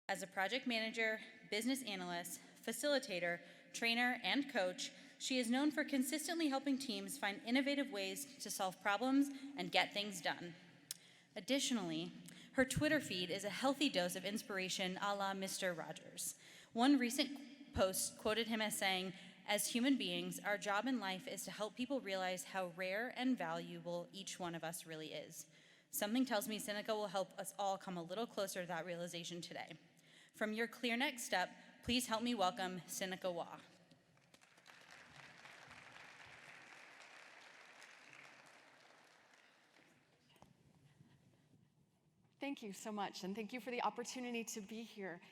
As a project manager, business analyst, facilitator, trainer, and coach, she is known for consistently helping teams find innovative ways to solve problems and get things done. Additionally, her Twitter feed is a healthy dose of inspiration a la Mr. Rogers. One recent post quoted him as saying, "As human beings, our job in life is to help people realize how rare and valuable each one of us really is." Something tells me Seneca will help us all come a little closer to that realization today. From your clear next step, please help me welcome Seneca Waugh. Thank you so much, and thank you for the opportunity to be here.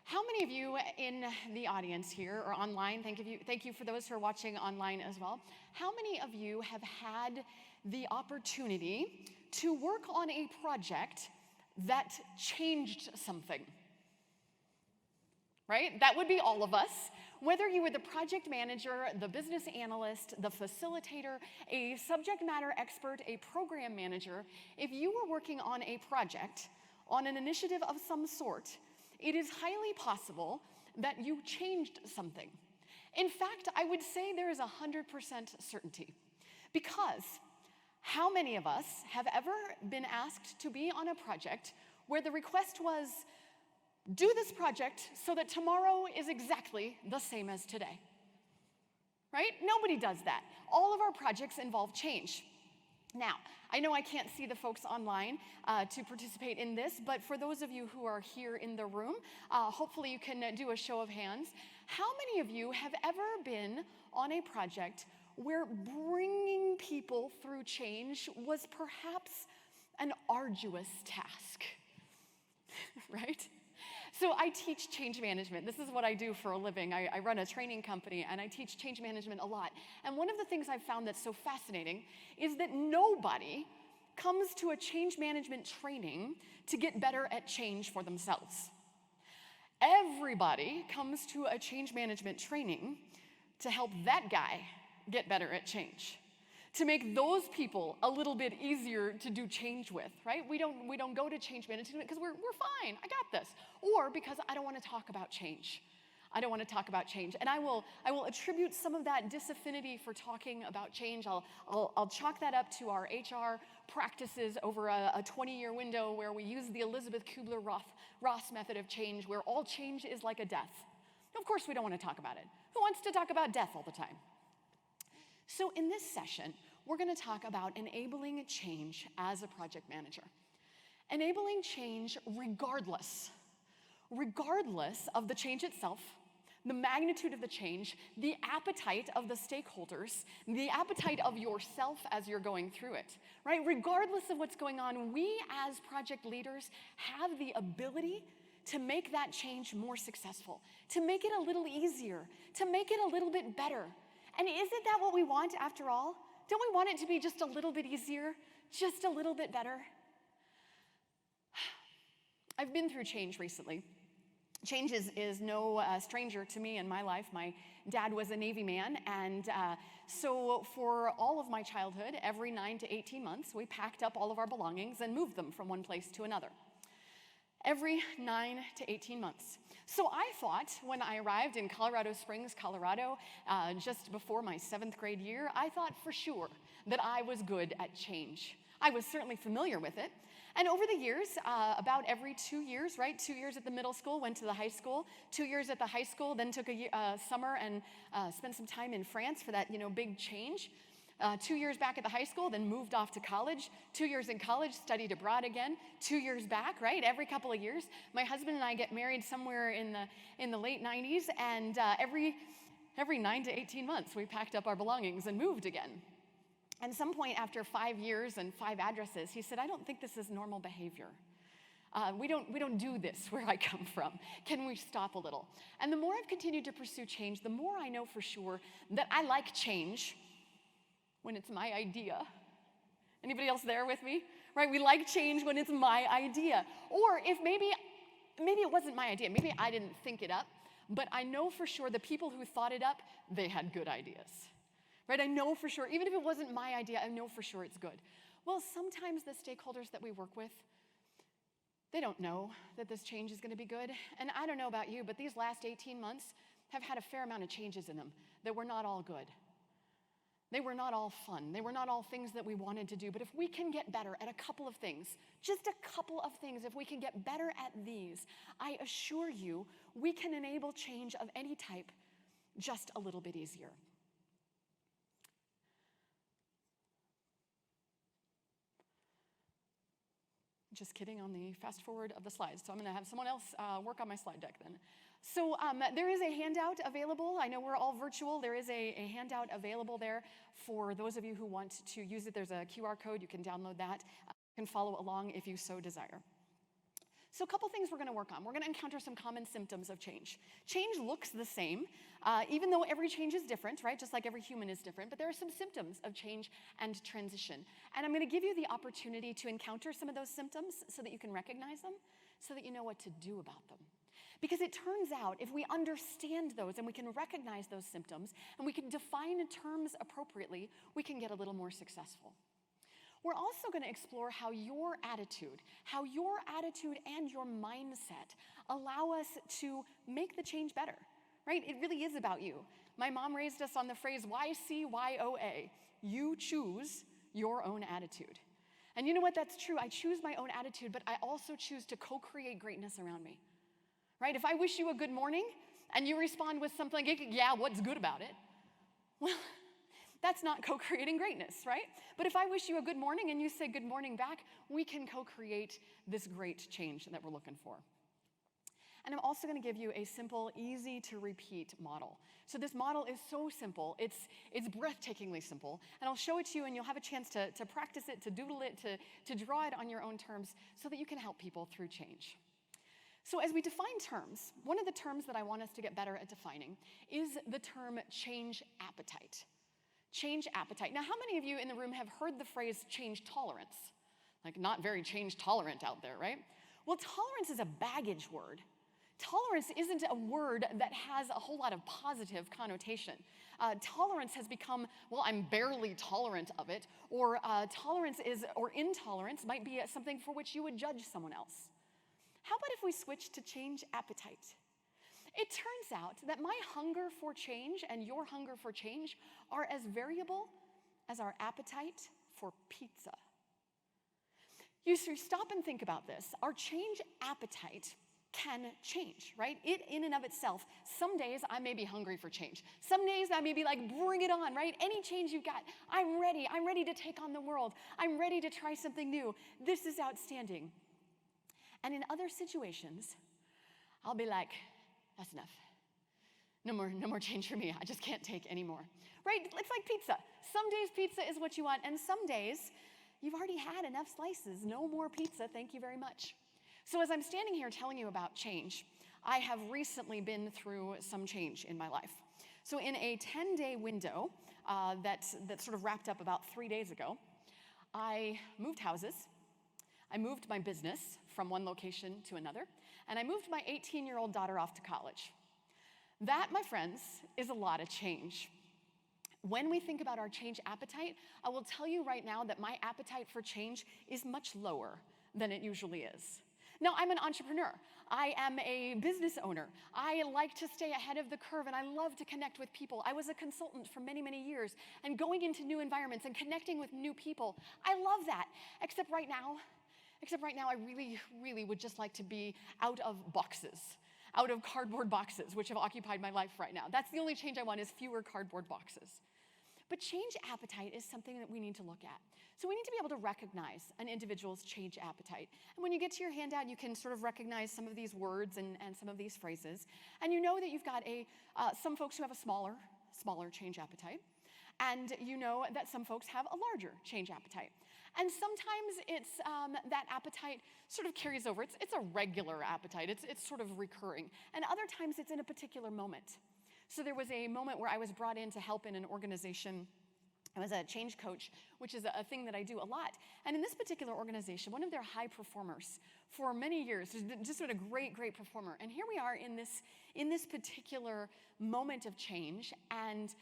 How many of you in the audience here or online, thank you for those who are watching online as well, how many of you have had the opportunity to work on a project that changed something? Right? That would be all of us. Whether you were the project manager, the business analyst, the facilitator, a subject matter expert, a program manager, if you were working on a project, on an initiative of some sort, it is highly possible that you changed something. In fact, I would say there is 100% certainty. Because how many of us have ever been asked to be on a project where the request was, do this project so that tomorrow is exactly the same as today? Right? Nobody does that. All of our projects involve change. Now, I know I can't see the folks online to participate in this, but for those of you who are here in the room, hopefully you can do a show of hands. How many of you have ever been on a project where bringing people through change was perhaps an arduous task? Right? So I teach change management. This is what I do for a living. I run a training company, and I teach change management a lot. And one of the things I've found that's so fascinating is that nobody comes to a change management training to get better at change for themselves. Everybody comes to a change management training to help that guy get better at change, to make those people a little bit easier to do change with, right? We don't go to change management because we're fine, I got this. Or because I don't want to talk about change. I don't want to talk about change. And I will attribute some of that disaffinity for talking about change. I'll chalk that up to our HR practices over a 20-year window where we use the Elizabeth Kubler-Ross method of change, where all change is like a death. Of course we don't want to talk about it. Who wants to talk about death all the time? So in this session, we're going to talk about enabling change as a project manager. Enabling change regardless of the change itself, the magnitude of the change, the appetite of the stakeholders, the appetite of yourself as you're going through it, right? Regardless of what's going on, we as project leaders have the ability to make that change more successful, to make it a little easier, to make it a little bit better. And isn't that what we want after all? Don't we want it to be just a little bit easier, just a little bit better? I've been through change recently. Change is no stranger to me in my life. My dad was a Navy man, and so for all of my childhood, every 9 to 18 months, we packed up all of our belongings and moved them from one place to another. Every 9 to 18 months. So I thought when I arrived in Colorado Springs, Colorado, just before my 7th grade year, I thought for sure that I was good at change. I was certainly familiar with it. And over the years, about every 2 years, right? 2 years at the middle school, went to the high school. 2 years at the high school, then took a summer and spent some time in France for that, big change. 2 years back at the high school, then moved off to college. 2 years in college, studied abroad again. 2 years back, right? Every couple of years. My husband and I get married somewhere in the late 90s, and every 9 to 18 months, we packed up our belongings and moved again. At some point after 5 years and 5 addresses, he said, "I don't think this is normal behavior. We don't do this where I come from. Can we stop a little?" And the more I've continued to pursue change, the more I know for sure that I like change when it's my idea. Anybody else there with me? Right? We like change when it's my idea. Or if maybe it wasn't my idea, maybe I didn't think it up, but I know for sure the people who thought it up, they had good ideas. Right? I know for sure, even if it wasn't my idea, I know for sure it's good. Well, sometimes the stakeholders that we work with, They don't know that this change is going to be good. And I don't know about you, but these last 18 months have had a fair amount of changes in them that were not all good. They were not all fun. They were not all things that we wanted to do. But if we can get better at a couple of things, just a couple of things, if we can get better at these, I assure you, we can enable change of any type just a little bit easier. Just kidding on the fast forward of the slides. So I'm going to have someone else work on my slide deck then. So there is a handout available. I know we're all virtual. There is a handout available there for those of you who want to use it. There's a QR code. You can download that. You can follow along if you so desire. So a couple things we're going to work on. We're going to encounter some common symptoms of change. Change looks the same, even though every change is different, right? Just like every human is different. But there are some symptoms of change and transition. And I'm going to give you the opportunity to encounter some of those symptoms so that you can recognize them, so that you know what to do about them. Because it turns out if we understand those and we can recognize those symptoms and we can define terms appropriately, we can get a little more successful. We're also going to explore how your attitude and your mindset allow us to make the change better, right? It really is about you. My mom raised us on the phrase YCYOA. You choose your own attitude. And you know what? That's true. I choose my own attitude, but I also choose to co-create greatness around me, right? If I wish you a good morning and you respond with something like, yeah, what's good about it? Well, that's not co-creating greatness, right? But if I wish you a good morning and you say good morning back, we can co-create this great change that we're looking for. And I'm also going to give you a simple, easy to repeat model. So this model is so simple, it's breathtakingly simple. And I'll show it to you and you'll have a chance to practice it, to doodle it, to draw it on your own terms so that you can help people through change. So as we define terms, one of the terms that I want us to get better at defining is the term change appetite. Change appetite. Now, how many of you in the room have heard the phrase change tolerance? Like, not very change tolerant out there, right? Well, tolerance is a baggage word. Tolerance isn't a word that has a whole lot of positive connotation. Tolerance has become, well, I'm barely tolerant of it, or intolerance might be something for which you would judge someone else. How about if we switch to change appetite? It turns out that my hunger for change and your hunger for change are as variable as our appetite for pizza. You stop and think about this. Our change appetite can change, right? It in and of itself. Some days I may be hungry for change. Some days I may be like, bring it on, right? Any change you've got, I'm ready. I'm ready to take on the world. I'm ready to try something new. This is outstanding. And in other situations, I'll be like, that's enough. No more change for me. I just can't take any more. Right? It's like pizza. Some days pizza is what you want, and some days you've already had enough slices. No more pizza, thank you very much. So as I'm standing here telling you about change, I have recently been through some change in my life. So in a 10-day window that sort of wrapped up about 3 days ago, I moved houses. I moved my business from one location to another, and I moved my 18-year-old daughter off to college. That, my friends, is a lot of change. When we think about our change appetite, I will tell you right now that my appetite for change is much lower than it usually is. Now, I'm an entrepreneur. I am a business owner. I like to stay ahead of the curve, and I love to connect with people. I was a consultant for many, many years, and going into new environments and connecting with new people, I love that. Except right now, I really, really would just like to be out of boxes, out of cardboard boxes, which have occupied my life right now. That's the only change I want, is fewer cardboard boxes. But change appetite is something that we need to look at. So we need to be able to recognize an individual's change appetite. And when you get to your handout, you can sort of recognize some of these words and some of these phrases. And you know that you've got some folks who have a smaller change appetite. And you know that some folks have a larger change appetite. And sometimes it's that appetite sort of carries over. It's a regular appetite. It's sort of recurring. And other times it's in a particular moment. So there was a moment where I was brought in to help in an organization. I was a change coach, which is a thing that I do a lot. And in this particular organization, one of their high performers for many years, just been a great, great performer. And here we are in this particular moment of change, and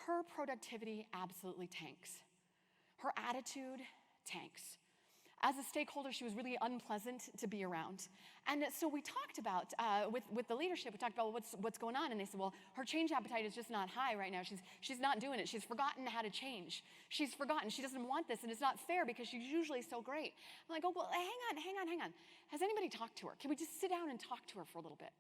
her productivity absolutely tanks. Her attitude tanks. As a stakeholder, she was really unpleasant to be around. And so we talked about, with the leadership, we talked about what's going on. And they said, well, her change appetite is just not high right now. She's not doing it. She's forgotten how to change. She's forgotten. She doesn't want this. And it's not fair because she's usually so great. I'm like, oh, well, hang on. Has anybody talked to her? Can we just sit down and talk to her for a little bit?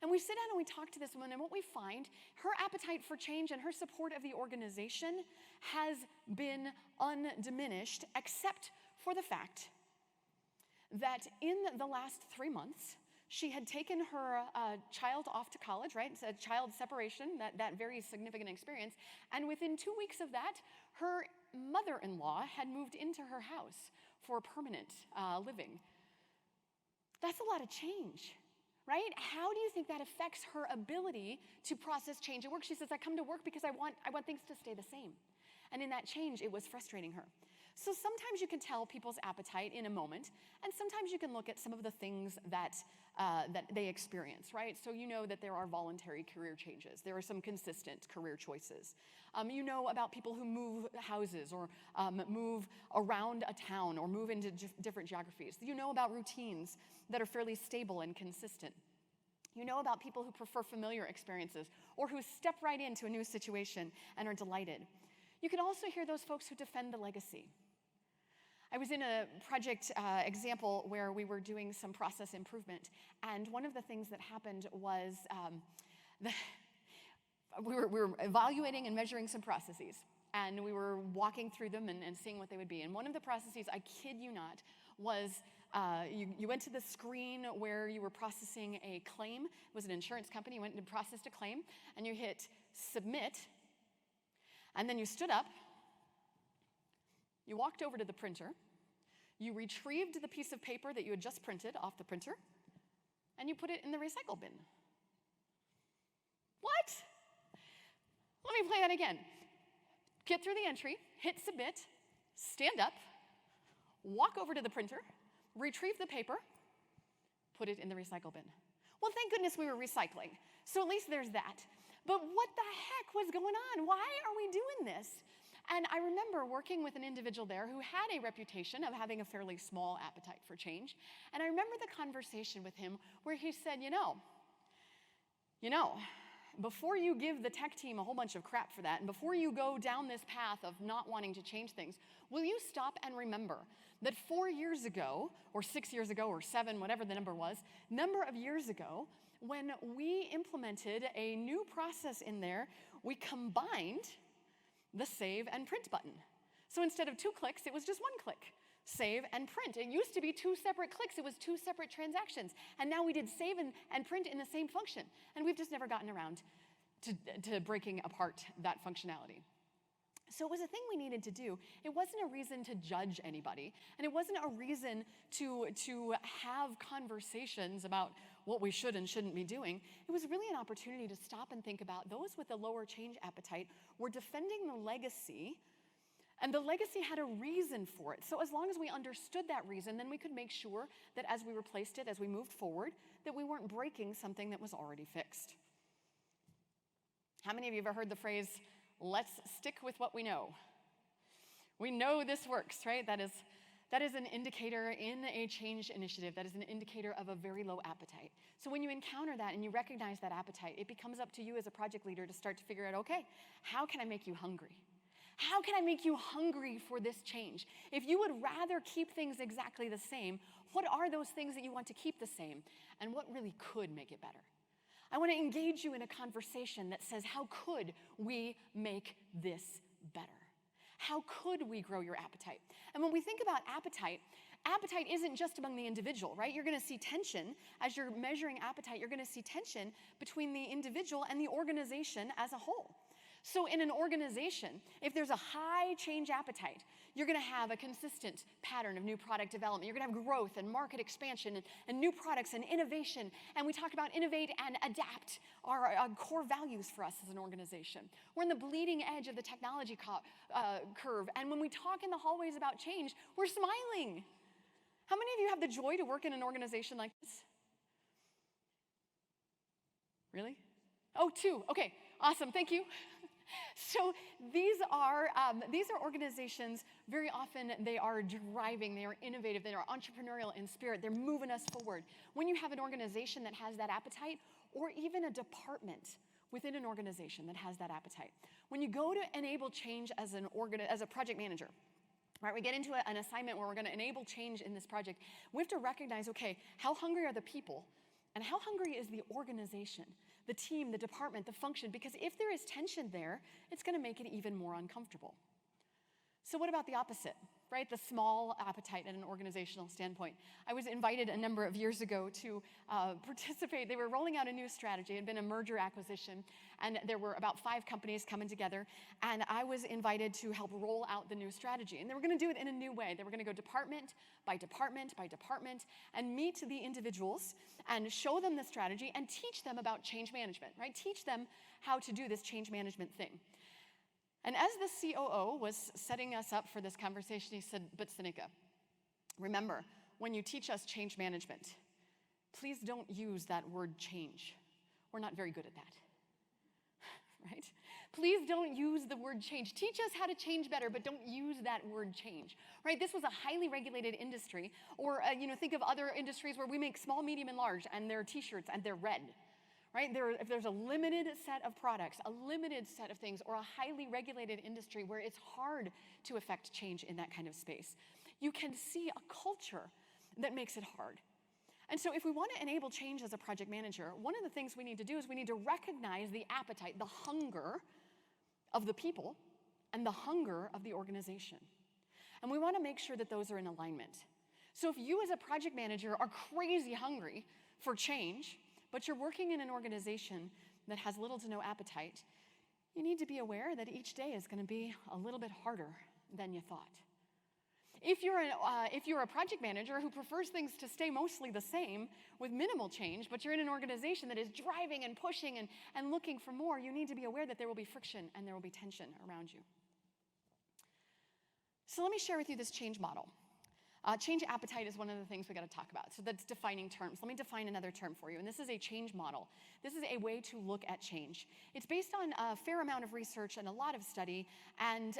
And we sit down and we talk to this woman, and what we find, her appetite for change and her support of the organization has been undiminished, except for the fact that in the last 3 months, she had taken her child off to college, right? It's a child separation, that very significant experience. And within 2 weeks of that, her mother-in-law had moved into her house for permanent living. That's a lot of change, right? How do you think that affects her ability to process change at work? She says, I come to work because I want things to stay the same. And in that change, it was frustrating her. So sometimes you can tell people's appetite in a moment, and sometimes you can look at some of the things that they experience, right? So you know that there are voluntary career changes. There are some consistent career choices. You know about people who move houses or move around a town or move into different geographies. You know about routines that are fairly stable and consistent. You know about people who prefer familiar experiences or who step right into a new situation and are delighted. You can also hear those folks who defend the legacy. I was in a project example where we were doing some process improvement, and one of the things that happened was we were evaluating and measuring some processes, and we were walking through them and seeing what they would be. And one of the processes, I kid you not, was you went to the screen where you were processing a claim. It was an insurance company. You went and processed a claim, and you hit submit, and then you stood up. You walked over to the printer, you retrieved the piece of paper that you had just printed off the printer, and you put it in the recycle bin. What? Let me play that again. Get through the entry, hit submit, stand up, walk over to the printer, retrieve the paper, put it in the recycle bin. Well, thank goodness we were recycling, so at least there's that. But what the heck was going on? Why are we doing this? And I remember working with an individual there who had a reputation of having a fairly small appetite for change. And I remember the conversation with him where he said, you know, before you give the tech team a whole bunch of crap for that, and before you go down this path of not wanting to change things, will you stop and remember that 4 years ago, or 6 years ago, or 7, whatever the number of years ago, when we implemented a new process in there, we combined the save and print button. So instead of 2 clicks, it was just 1 click. Save and print. It used to be 2 separate clicks. It was 2 separate transactions. And now we did save and print in the same function. And we've just never gotten around to breaking apart that functionality. So it was a thing we needed to do. It wasn't a reason to judge anybody. And it wasn't a reason to have conversations about what we should and shouldn't be doing. It was really an opportunity to stop and think about those with a lower change appetite were defending the legacy, and the legacy had a reason for it. So as long as we understood that reason, then we could make sure that as we replaced it, as we moved forward, that we weren't breaking something that was already fixed. How many of you have ever heard the phrase, let's stick with what we know? We know this works, right? That is an indicator in a change initiative. That is an indicator of a very low appetite. So when you encounter that and you recognize that appetite, it becomes up to you as a project leader to start to figure out, okay, how can I make you hungry? How can I make you hungry for this change? If you would rather keep things exactly the same, what are those things that you want to keep the same? And what really could make it better? I want to engage you in a conversation that says, how could we make this better? How could we grow your appetite? And when we think about appetite, appetite isn't just among the individual, right? You're going to see tension. As you're measuring appetite, you're going to see tension between the individual and the organization as a whole. So in an organization, if there's a high change appetite, you're going to have a consistent pattern of new product development. You're going to have growth and market expansion and new products and innovation. And we talk about innovate and adapt are core values for us as an organization. We're on the bleeding edge of the technology curve. And when we talk in the hallways about change, we're smiling. How many of you have the joy to work in an organization like this? Really? Oh, 2. Okay, awesome. Thank you. So these are organizations, very often they are driving, they are innovative, they are entrepreneurial in spirit, they're moving us forward. When you have an organization that has that appetite, or even a department within an organization that has that appetite, when you go to enable change as a project manager, right, we get into an assignment where we're going to enable change in this project, we have to recognize, okay, how hungry are the people? And how hungry is the organization, the team, the department, the function? Because if there is tension there, it's going to make it even more uncomfortable. So what about the opposite, right? The small appetite at an organizational standpoint. I was invited a number of years ago to participate. They were rolling out a new strategy. It had been a merger acquisition, and there were about 5 companies coming together, and I was invited to help roll out the new strategy. And they were going to do it in a new way. They were going to go department by department by department and meet the individuals and show them the strategy and teach them about change management, right? Teach them how to do this change management thing. And as the COO was setting us up for this conversation, he said, but Senika, remember, when you teach us change management, please don't use that word change. We're not very good at that, right? Please don't use the word change. Teach us how to change better, but don't use that word change, right? This was a highly regulated industry, or think of other industries where we make small, medium, and large, and they're t-shirts, and they're red. Right? If there's a limited set of products, a limited set of things, or a highly regulated industry where it's hard to affect change in that kind of space, you can see a culture that makes it hard. And so if we want to enable change as a project manager, one of the things we need to do is we need to recognize the appetite, the hunger of the people and the hunger of the organization. And we want to make sure that those are in alignment. So if you as a project manager are crazy hungry for change, but you're working in an organization that has little to no appetite, you need to be aware that each day is going to be a little bit harder than you thought. If you're a project manager who prefers things to stay mostly the same with minimal change, but you're in an organization that is driving and pushing and looking for more, you need to be aware that there will be friction and there will be tension around you. So let me share with you this change model. Change appetite is one of the things we got to talk about. So that's defining terms. Let me define another term for you. And this is a change model. This is a way to look at change. It's based on a fair amount of research and a lot of study. And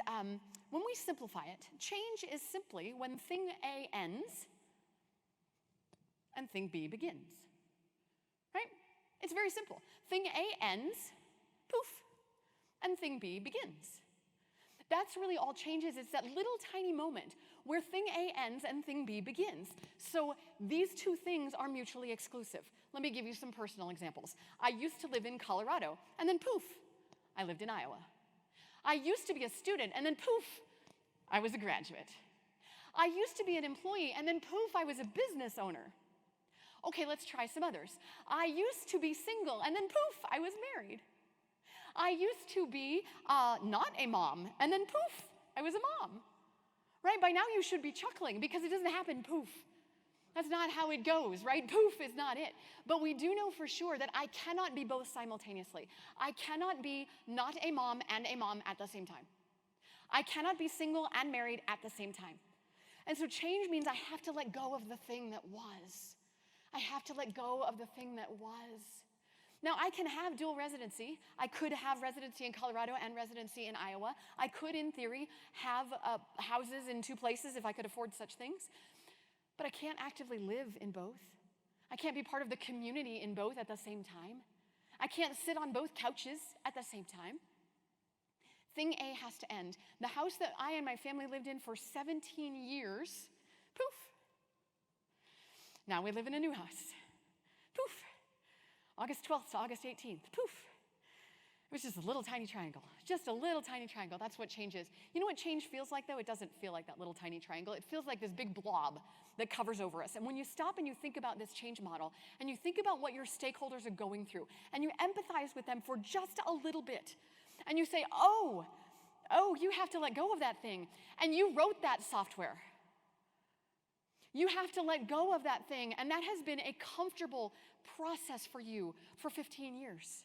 when we simplify it, change is simply when thing A ends and thing B begins. Right? It's very simple. Thing A ends, poof, and thing B begins. That's really all change is. It's that little tiny moment where thing A ends and thing B begins. So these two things are mutually exclusive. Let me give you some personal examples. I used to live in Colorado, and then poof, I lived in Iowa. I used to be a student, and then poof, I was a graduate. I used to be an employee, and then poof, I was a business owner. Okay, let's try some others. I used to be single, and then poof, I was married. I used to be not a mom, and then poof, I was a mom. Right? By now you should be chuckling because it doesn't happen poof. That's not how it goes, right? Poof is not it. But we do know for sure that I cannot be both simultaneously. I cannot be not a mom and a mom at the same time. I cannot be single and married at the same time. And so change means I have to let go of the thing that was. I have to let go of the thing that was. Now, I can have dual residency. I could have residency in Colorado and residency in Iowa. I could, in theory, have houses in 2 places if I could afford such things. But I can't actively live in both. I can't be part of the community in both at the same time. I can't sit on both couches at the same time. Thing A has to end. The house that I and my family lived in for 17 years, poof. Now we live in a new house. Poof. August 12th to August 18th, poof. It was just a little tiny triangle, just a little tiny triangle. That's what change is. You know what change feels like, though? It doesn't feel like that little tiny triangle. It feels like this big blob that covers over us. And when you stop and you think about this change model, and you think about what your stakeholders are going through, and you empathize with them for just a little bit, and you say, oh, you have to let go of that thing, and you wrote that software. You have to let go of that thing, and that has been a comfortable process for you for 15 years.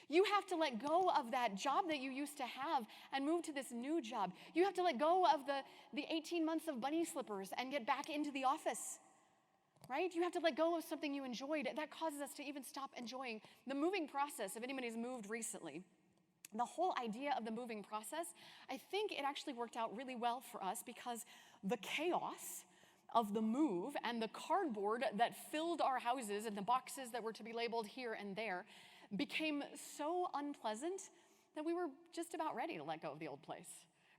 You have to let go of that job that you used to have and move to this new job. You have to let go of the 18 months of bunny slippers and get back into the office, right? You have to let go of something you enjoyed. That causes us to even stop enjoying the moving process. If anybody's moved recently, The whole idea of the moving process, I think it actually worked out really well for us because the chaos of the move and the cardboard that filled our houses and the boxes that were to be labeled here and there became so unpleasant that we were just about ready to let go of the old place,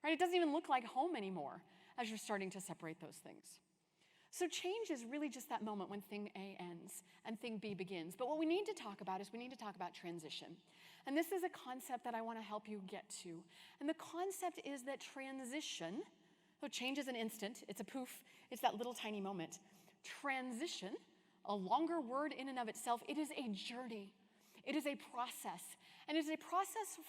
right? It doesn't even look like home anymore as you're starting to separate those things. So change is really just that moment when thing A ends and thing B begins. But what we need to talk about is we need to talk about transition. And this is a concept that I want to help you get to. And the concept is that transition, so change is an instant, it's a poof, it's that little tiny moment. Transition, a longer word in and of itself, it is a journey. It is a process. And it is a process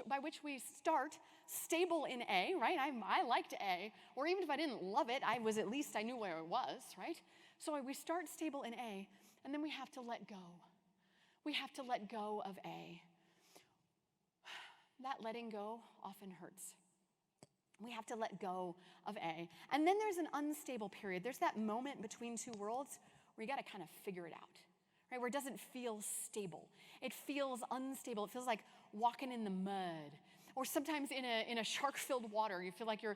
by which we start stable in A, right? I liked A, or even if I didn't love it, at least I knew where it was, right? So we start stable in A, and then we have to let go. We have to let go of A. That letting go often hurts. We have to let go of A. And then there's an unstable period. There's that moment between two worlds where you got to kind of figure it out, right? Where it doesn't feel stable. It feels unstable. It feels like walking in the mud. Or sometimes in a shark-filled water, you feel like you're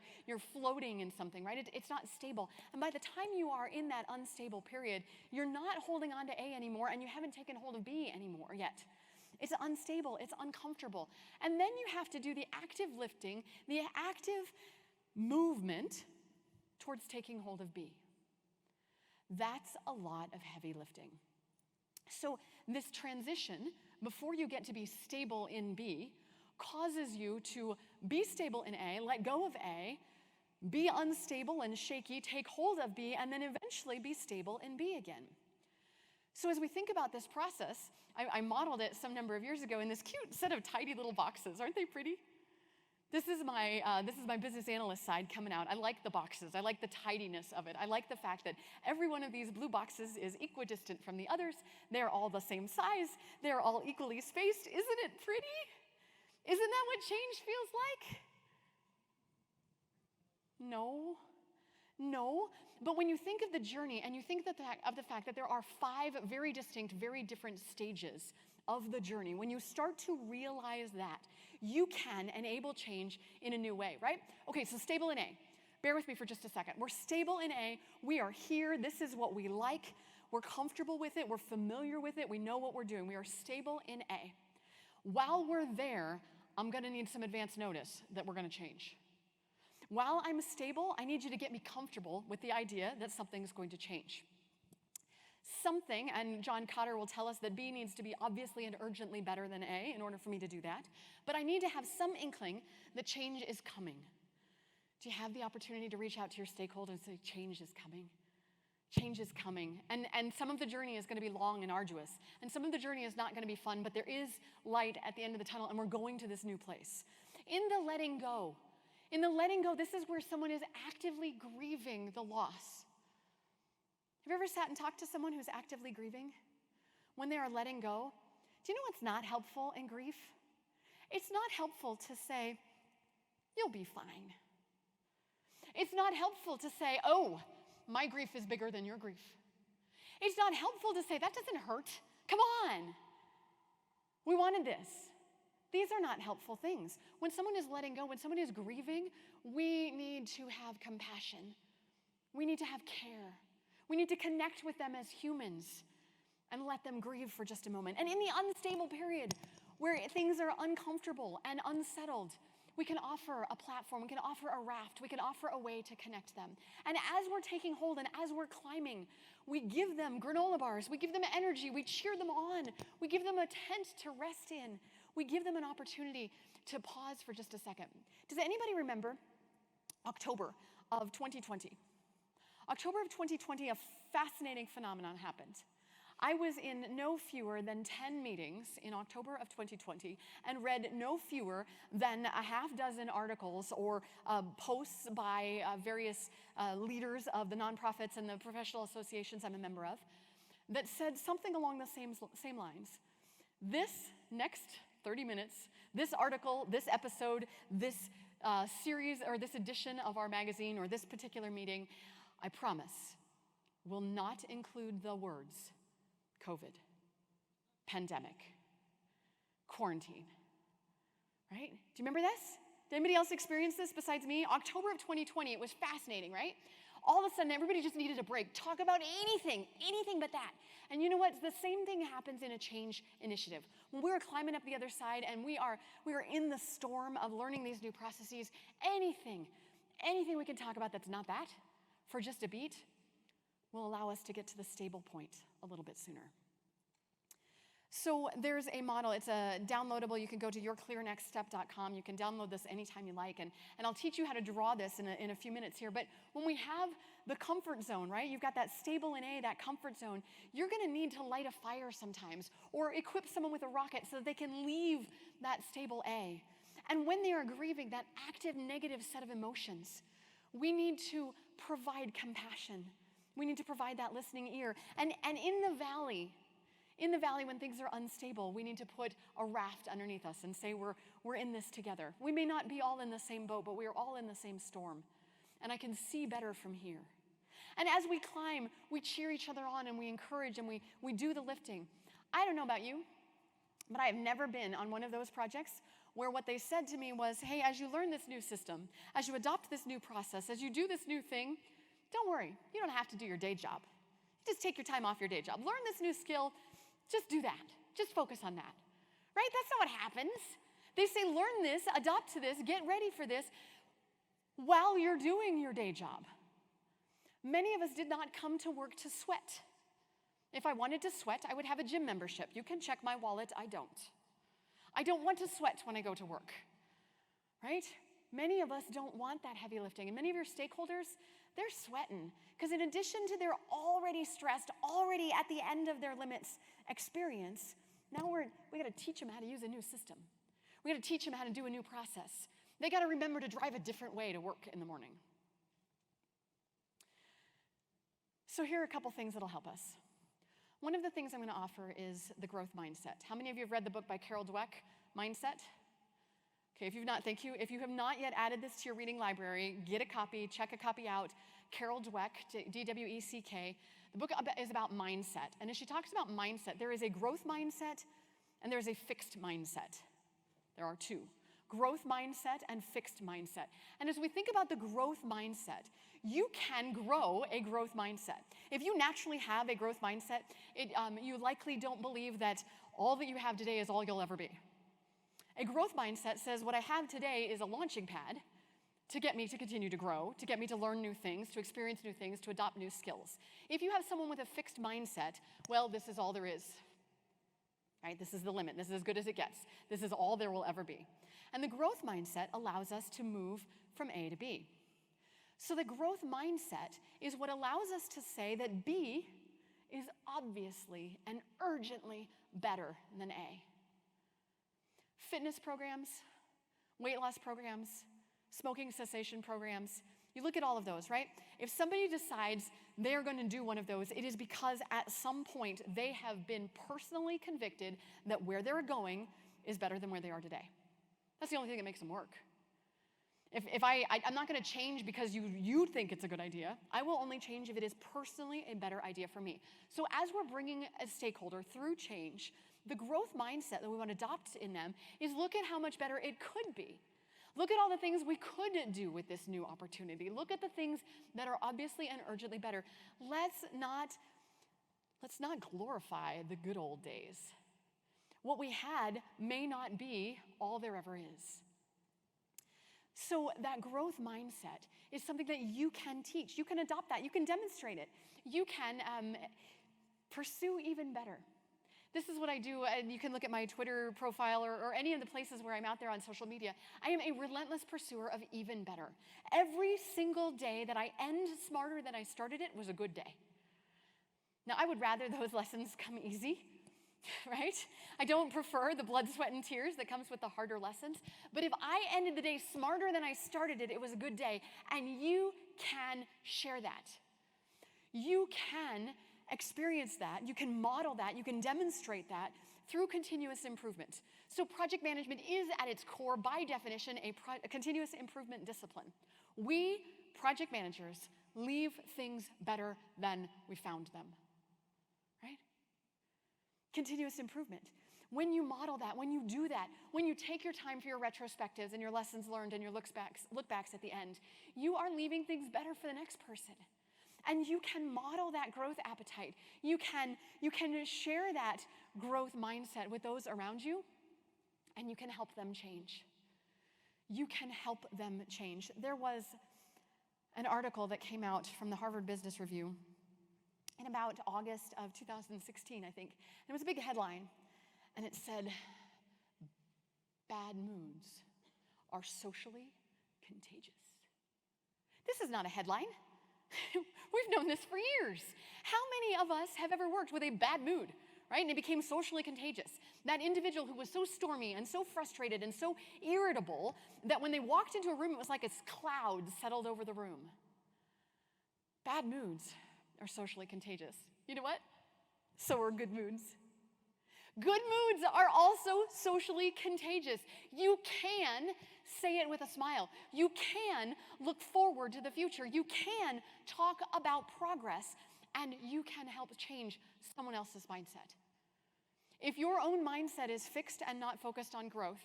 floating in something, right? It's not stable. And by the time you are in that unstable period, you're not holding on to A anymore, and you haven't taken hold of B anymore yet. It's unstable, it's uncomfortable. And then you have to do the active lifting, the active movement towards taking hold of B. That's a lot of heavy lifting. So this transition, before you get to be stable in B, causes you to be stable in A, let go of A, be unstable and shaky, take hold of B, and then eventually be stable in B again. So as we think about this process, I modeled it some number of years ago in this cute set of tidy little boxes. Aren't they pretty? This is my business analyst side coming out. I like the boxes. I like the tidiness of it. I like the fact that every one of these blue boxes is equidistant from the others. They're all the same size. They're all equally spaced. Isn't it pretty? Isn't that what change feels like? No. But when you think of the journey and you think of the fact that there are 5 very distinct, very different stages of the journey, when you start to realize that, you can enable change in a new way, right? Okay, so stable in A. Bear with me for just a second. We're stable in A. We are here. This is what we like. We're comfortable with it. We're familiar with it. We know what we're doing. We are stable in A. While we're there, I'm going to need some advance notice that we're going to change. While I'm stable, I need you to get me comfortable with the idea that something's going to change. Something, and John Cotter will tell us that B needs to be obviously and urgently better than A in order for me to do that. But I need to have some inkling that change is coming. Do you have the opportunity to reach out to your stakeholders and say, change is coming? Change is coming. And some of the journey is going to be long and arduous. And some of the journey is not going to be fun, but there is light at the end of the tunnel, and we're going to this new place. In the letting go, this is where someone is actively grieving the loss. Have you ever sat and talked to someone who's actively grieving? When they are letting go, do you know what's not helpful in grief? It's not helpful to say, you'll be fine. It's not helpful to say, oh, my grief is bigger than your grief. It's not helpful to say, that doesn't hurt. Come on. We wanted this. These are not helpful things. When someone is letting go, when someone is grieving, we need to have compassion. We need to have care. We need to connect with them as humans and let them grieve for just a moment. And in the unstable period where things are uncomfortable and unsettled, we can offer a platform, we can offer a raft, we can offer a way to connect them. And as we're taking hold and as we're climbing, we give them granola bars, we give them energy, we cheer them on, we give them a tent to rest in, we give them an opportunity to pause for just a second. Does anybody remember October of 2020? October of 2020, a fascinating phenomenon happened. I was in no fewer than 10 meetings in October of 2020 and read no fewer than a half dozen articles or posts by various leaders of the nonprofits and the professional associations I'm a member of that said something along the same lines. This next 30 minutes, this article, this episode, this series or this edition of our magazine or this particular meeting, I promise, will not include the words COVID, pandemic, quarantine, right? Do you remember this? Did anybody else experience this besides me? October of 2020, it was fascinating, right? All of a sudden, everybody just needed a break. Talk about anything but that. And you know what? The same thing happens in a change initiative. When we're climbing up the other side and we are in the storm of learning these new processes, anything we can talk about that's not that for just a beat will allow us to get to the stable point a little bit sooner. So there's a model. It's a downloadable. You can go to yourclearnextstep.com. You can download this anytime you like. And I'll teach you how to draw this in a few minutes here. But when we have the comfort zone, right? You've got that stable in A, that comfort zone. You're going to need to light a fire sometimes or equip someone with a rocket so that they can leave that stable A. And when they are grieving that active negative set of emotions, we need to provide compassion. We need to provide that listening ear. And in the valley, when things are unstable, we need to put a raft underneath us and say we're in this together. We may not be all in the same boat, but we are all in the same storm. And I can see better from here. And as we climb, we cheer each other on and we encourage and we do the lifting. I don't know about you, but I have never been on one of those projects where what they said to me was, hey, as you learn this new system, as you adopt this new process, as you do this new thing, don't worry, you don't have to do your day job. Just take your time off your day job. Learn this new skill. Just do that. Just focus on that, right? That's not what happens. They say, learn this, adopt to this, get ready for this while you're doing your day job. Many of us did not come to work to sweat. If I wanted to sweat, I would have a gym membership. You can check my wallet. I don't. I don't want to sweat when I go to work, right? Many of us don't want that heavy lifting. And many of your stakeholders, they're sweating because in addition to their already stressed, already at the end of their limits experience, now we got to teach them how to use a new system. We got to teach them how to do a new process. They got to remember to drive a different way to work in the morning. So here are a couple things that'll help us. One of the things I'm going to offer is the growth mindset. How many of you have read the book by Carol Dweck, Mindset? Okay, if you've not, thank you. If you have not yet added this to your reading library, get a copy, check a copy out. Carol Dweck, D-W-E-C-K. The book is about mindset. And as she talks about mindset, there is a growth mindset and there is a fixed mindset. There are two. Growth mindset and fixed mindset. And as we think about the growth mindset, you can grow a growth mindset. If you naturally have a growth mindset, you likely don't believe that all that you have today is all you'll ever be. A growth mindset says what I have today is a launching pad to get me to continue to grow, to get me to learn new things, to experience new things, to adopt new skills. If you have someone with a fixed mindset, well, this is all there is. Right? This is the limit. This is as good as it gets. This is all there will ever be. And the growth mindset allows us to move from A to B. So the growth mindset is what allows us to say that B is obviously and urgently better than A. Fitness programs, weight loss programs, smoking cessation programs, you look at all of those, right? If somebody decides they're going to do one of those, it is because at some point they have been personally convicted that where they're going is better than where they are today. That's the only thing that makes them work. I'm not going to change because you think it's a good idea. I will only change if it is personally a better idea for me. So as we're bringing a stakeholder through change, the growth mindset that we want to adopt in them is look at how much better it could be. Look at all the things we could do with this new opportunity. Look at the things that are obviously and urgently better. Let's not glorify the good old days. What we had may not be all there ever is. So that growth mindset is something that you can teach. You can adopt that. You can demonstrate it. You can pursue even better. This is what I do, and you can look at my Twitter profile or any of the places where I'm out there on social media. I am a relentless pursuer of even better. Every single day that I end smarter than I started it was a good day. Now, I would rather those lessons come easy, right? I don't prefer the blood, sweat, and tears that comes with the harder lessons. But if I ended the day smarter than I started it, it was a good day. And you can share that. You can experience that, you can model that, you can demonstrate that through continuous improvement. So project management is at its core, by definition, a continuous improvement discipline. We, project managers, leave things better than we found them, right? Continuous improvement. when you model that, when you do that, when you take your time for your retrospectives and your lessons learned and your look backs at the end, you are leaving things better for the next person. And you can model that growth appetite. You can share that growth mindset with those around you, and you can help them change. You can help them change. There was an article that came out from the Harvard Business Review in about August of 2016, I think. And it was a big headline, and it said, "Bad moods are socially contagious." This is not a headline. We've known this for years. How many of us have ever worked with a bad mood, right? And it became socially contagious. That individual who was so stormy and so frustrated and so irritable that when they walked into a room, it was like a cloud settled over the room. Bad moods are socially contagious. You know what? So are good moods. Good moods are also socially contagious. You can say it with a smile. You can look forward to the future. You can talk about progress, and you can help change someone else's mindset. If your own mindset is fixed and not focused on growth,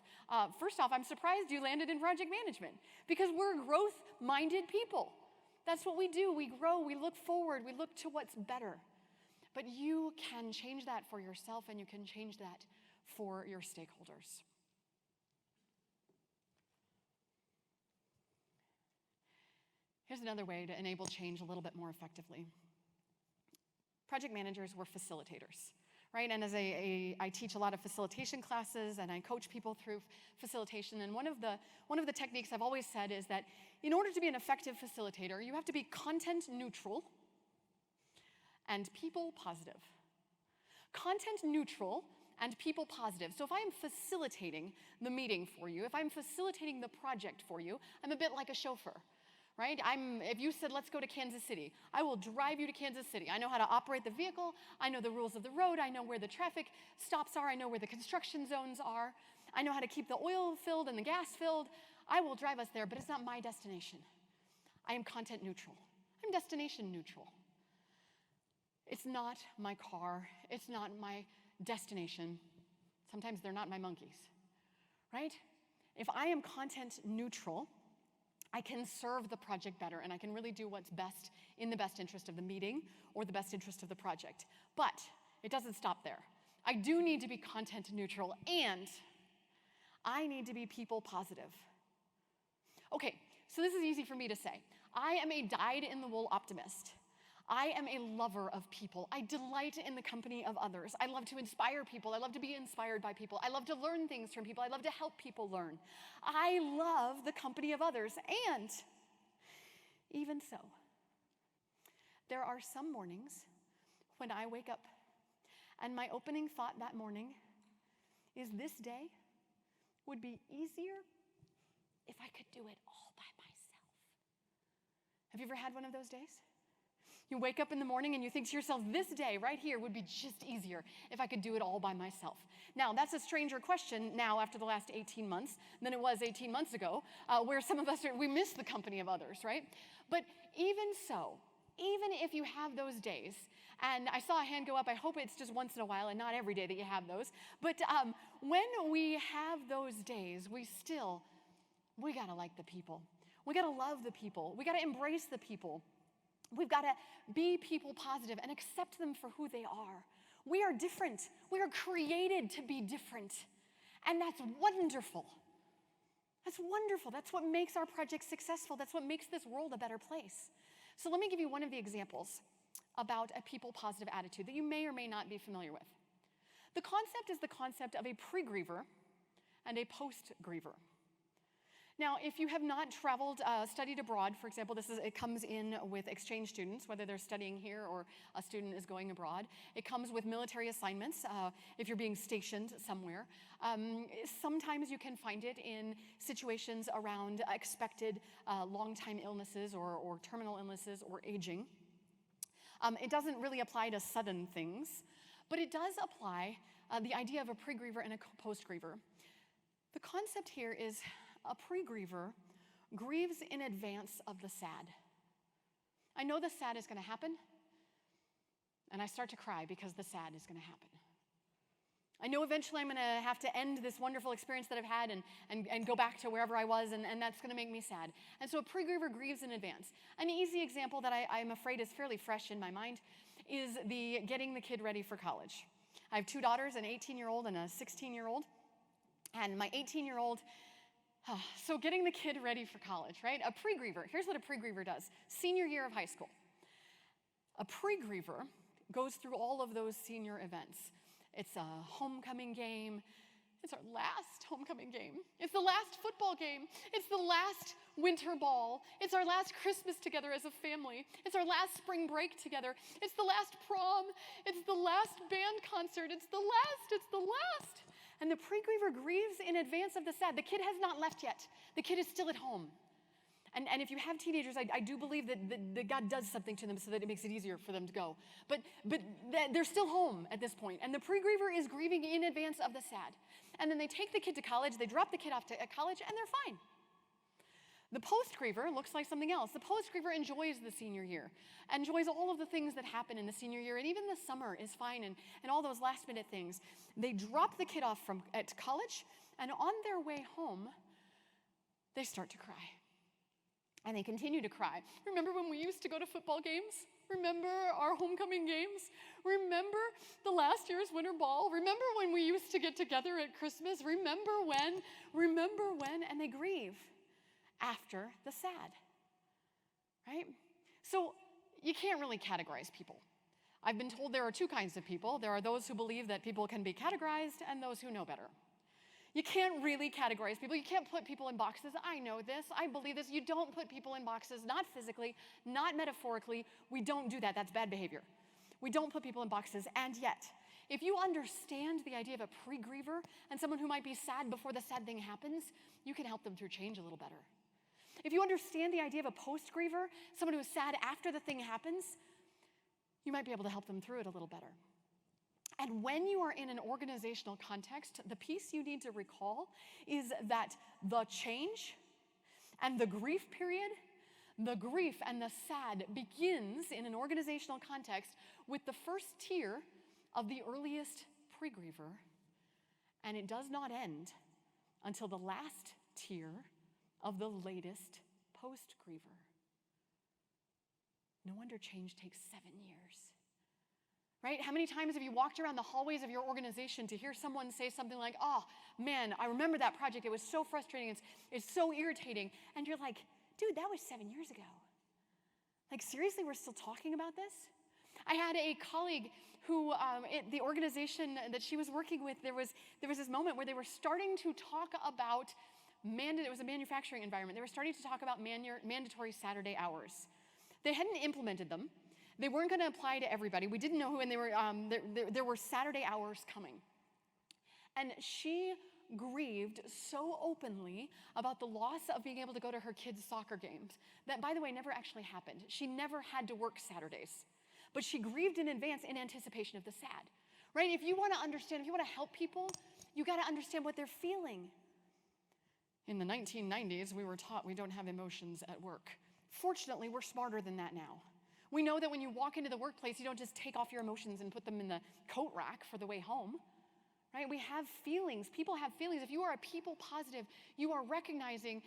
first off, I'm surprised you landed in project management, because we're growth-minded people. That's what we do. We grow, we look forward, we look to what's better. But you can change that for yourself, and you can change that for your stakeholders. Here's another way to enable change a little bit more effectively. Project managers were facilitators, right? And as I teach a lot of facilitation classes, and I coach people through facilitation, and one of the techniques I've always said is that in order to be an effective facilitator, you have to be content neutral and people positive. Content neutral and people positive. So if I'm facilitating the meeting for you, if I'm facilitating the project for you, I'm a bit like a chauffeur, right? If you said, let's go to Kansas City, I will drive you to Kansas City. I know how to operate the vehicle. I know the rules of the road. I know where the traffic stops are. I know where the construction zones are. I know how to keep the oil filled and the gas filled. I will drive us there, but it's not my destination. I am content neutral. I'm destination neutral. It's not my car. It's not my destination. Sometimes they're not my monkeys, right? If I am content neutral, I can serve the project better, and I can really do what's best in the best interest of the meeting or the best interest of the project. But it doesn't stop there. I do need to be content neutral, and I need to be people positive. Okay, so this is easy for me to say. I am a dyed-in-the-wool optimist. I am a lover of people. I delight in the company of others. I love to inspire people. I love to be inspired by people. I love to learn things from people. I love to help people learn. I love the company of others. And even so, there are some mornings when I wake up and my opening thought that morning is, this day would be easier if I could do it all by myself. Have you ever had one of those days? You wake up in the morning and you think to yourself, this day right here would be just easier if I could do it all by myself. Now, that's a stranger question now after the last 18 months than it was 18 months ago, where some of us, we miss the company of others, right? But even so, even if you have those days, and I saw a hand go up, I hope it's just once in a while and not every day that you have those, but when we have those days, we gotta like the people. We gotta love the people. We gotta embrace the people. We've got to be people positive and accept them for who they are. We are different. We are created to be different. And that's wonderful. That's wonderful. That's what makes our project successful. That's what makes this world a better place. So let me give you one of the examples about a people positive attitude that you may or may not be familiar with. The concept is the concept of a pre-griever and a post-griever. Now, if you have not traveled, studied abroad, for example, it comes in with exchange students, whether they're studying here or a student is going abroad. It comes with military assignments, if you're being stationed somewhere. Sometimes you can find it in situations around expected long-time illnesses or terminal illnesses or aging. It doesn't really apply to sudden things, but it does apply the idea of a pre-griever and a post-griever. The concept here is a pre-griever grieves in advance of the sad. I know the sad is going to happen, and I start to cry because the sad is going to happen. I know eventually I'm going to have to end this wonderful experience that I've had and go back to wherever I was, and that's going to make me sad. And so a pre-griever grieves in advance. An easy example that I'm afraid is fairly fresh in my mind is the getting the kid ready for college. I have 2 daughters, an 18-year-old and a 16-year-old. And my 18-year-old, so getting the kid ready for college, right? A pre-griever, here's what a pre-griever does. Senior year of high school. A pre-griever goes through all of those senior events. It's a homecoming game. It's our last homecoming game. It's the last football game. It's the last winter ball. It's our last Christmas together as a family. It's our last spring break together. It's the last prom. It's the last band concert. It's the last. And the pre-griever grieves in advance of the sad. The kid has not left yet. The kid is still at home. And if you have teenagers, I do believe that God does something to them so that it makes it easier for them to go. But they're still home at this point. And the pre-griever is grieving in advance of the sad. And then they take the kid to college, they drop the kid off at college, and they're fine. The post-griever looks like something else. The post-griever enjoys the senior year, enjoys all of the things that happen in the senior year, and even the summer is fine, and all those last-minute things. They drop the kid off at college, and on their way home, they start to cry. And they continue to cry. Remember when we used to go to football games? Remember our homecoming games? Remember the last year's winter ball? Remember when we used to get together at Christmas? Remember when? And they grieve after the sad, right? So you can't really categorize people. I've been told there are 2 kinds of people. There are those who believe that people can be categorized and those who know better. You can't really categorize people. You can't put people in boxes. I know this. I believe this. You don't put people in boxes, not physically, not metaphorically. We don't do that. That's bad behavior. We don't put people in boxes. And yet, if you understand the idea of a pre-griever and someone who might be sad before the sad thing happens, you can help them through change a little better. If you understand the idea of a post-griever, someone who is sad after the thing happens, you might be able to help them through it a little better. And when you are in an organizational context, the piece you need to recall is that the change and the grief period, the grief and the sad begins in an organizational context with the first tier of the earliest pre-griever, and it does not end until the last tier of the latest post-griever. No wonder change takes 7 years. Right? How many times have you walked around the hallways of your organization to hear someone say something like, oh, man, I remember that project. It was so frustrating. It's so irritating. And you're like, dude, that was 7 years ago. Like, seriously, we're still talking about this? I had a colleague who, the organization that she was working with, there was this moment where they were starting to talk about, it was a manufacturing environment. They were starting to talk about mandatory Saturday hours. They hadn't implemented them. They weren't going to apply to everybody. We didn't know who, and there were Saturday hours coming. And she grieved so openly about the loss of being able to go to her kids' soccer games that, by the way, never actually happened. She never had to work Saturdays. But she grieved in advance in anticipation of the sad, right? If you want to understand, if you want to help people, you got to understand what they're feeling. In the 1990s, we were taught we don't have emotions at work. Fortunately, we're smarter than that now. We know that when you walk into the workplace, you don't just take off your emotions and put them in the coat rack for the way home, right? We have feelings. People have feelings. If you are a people positive, you are recognizing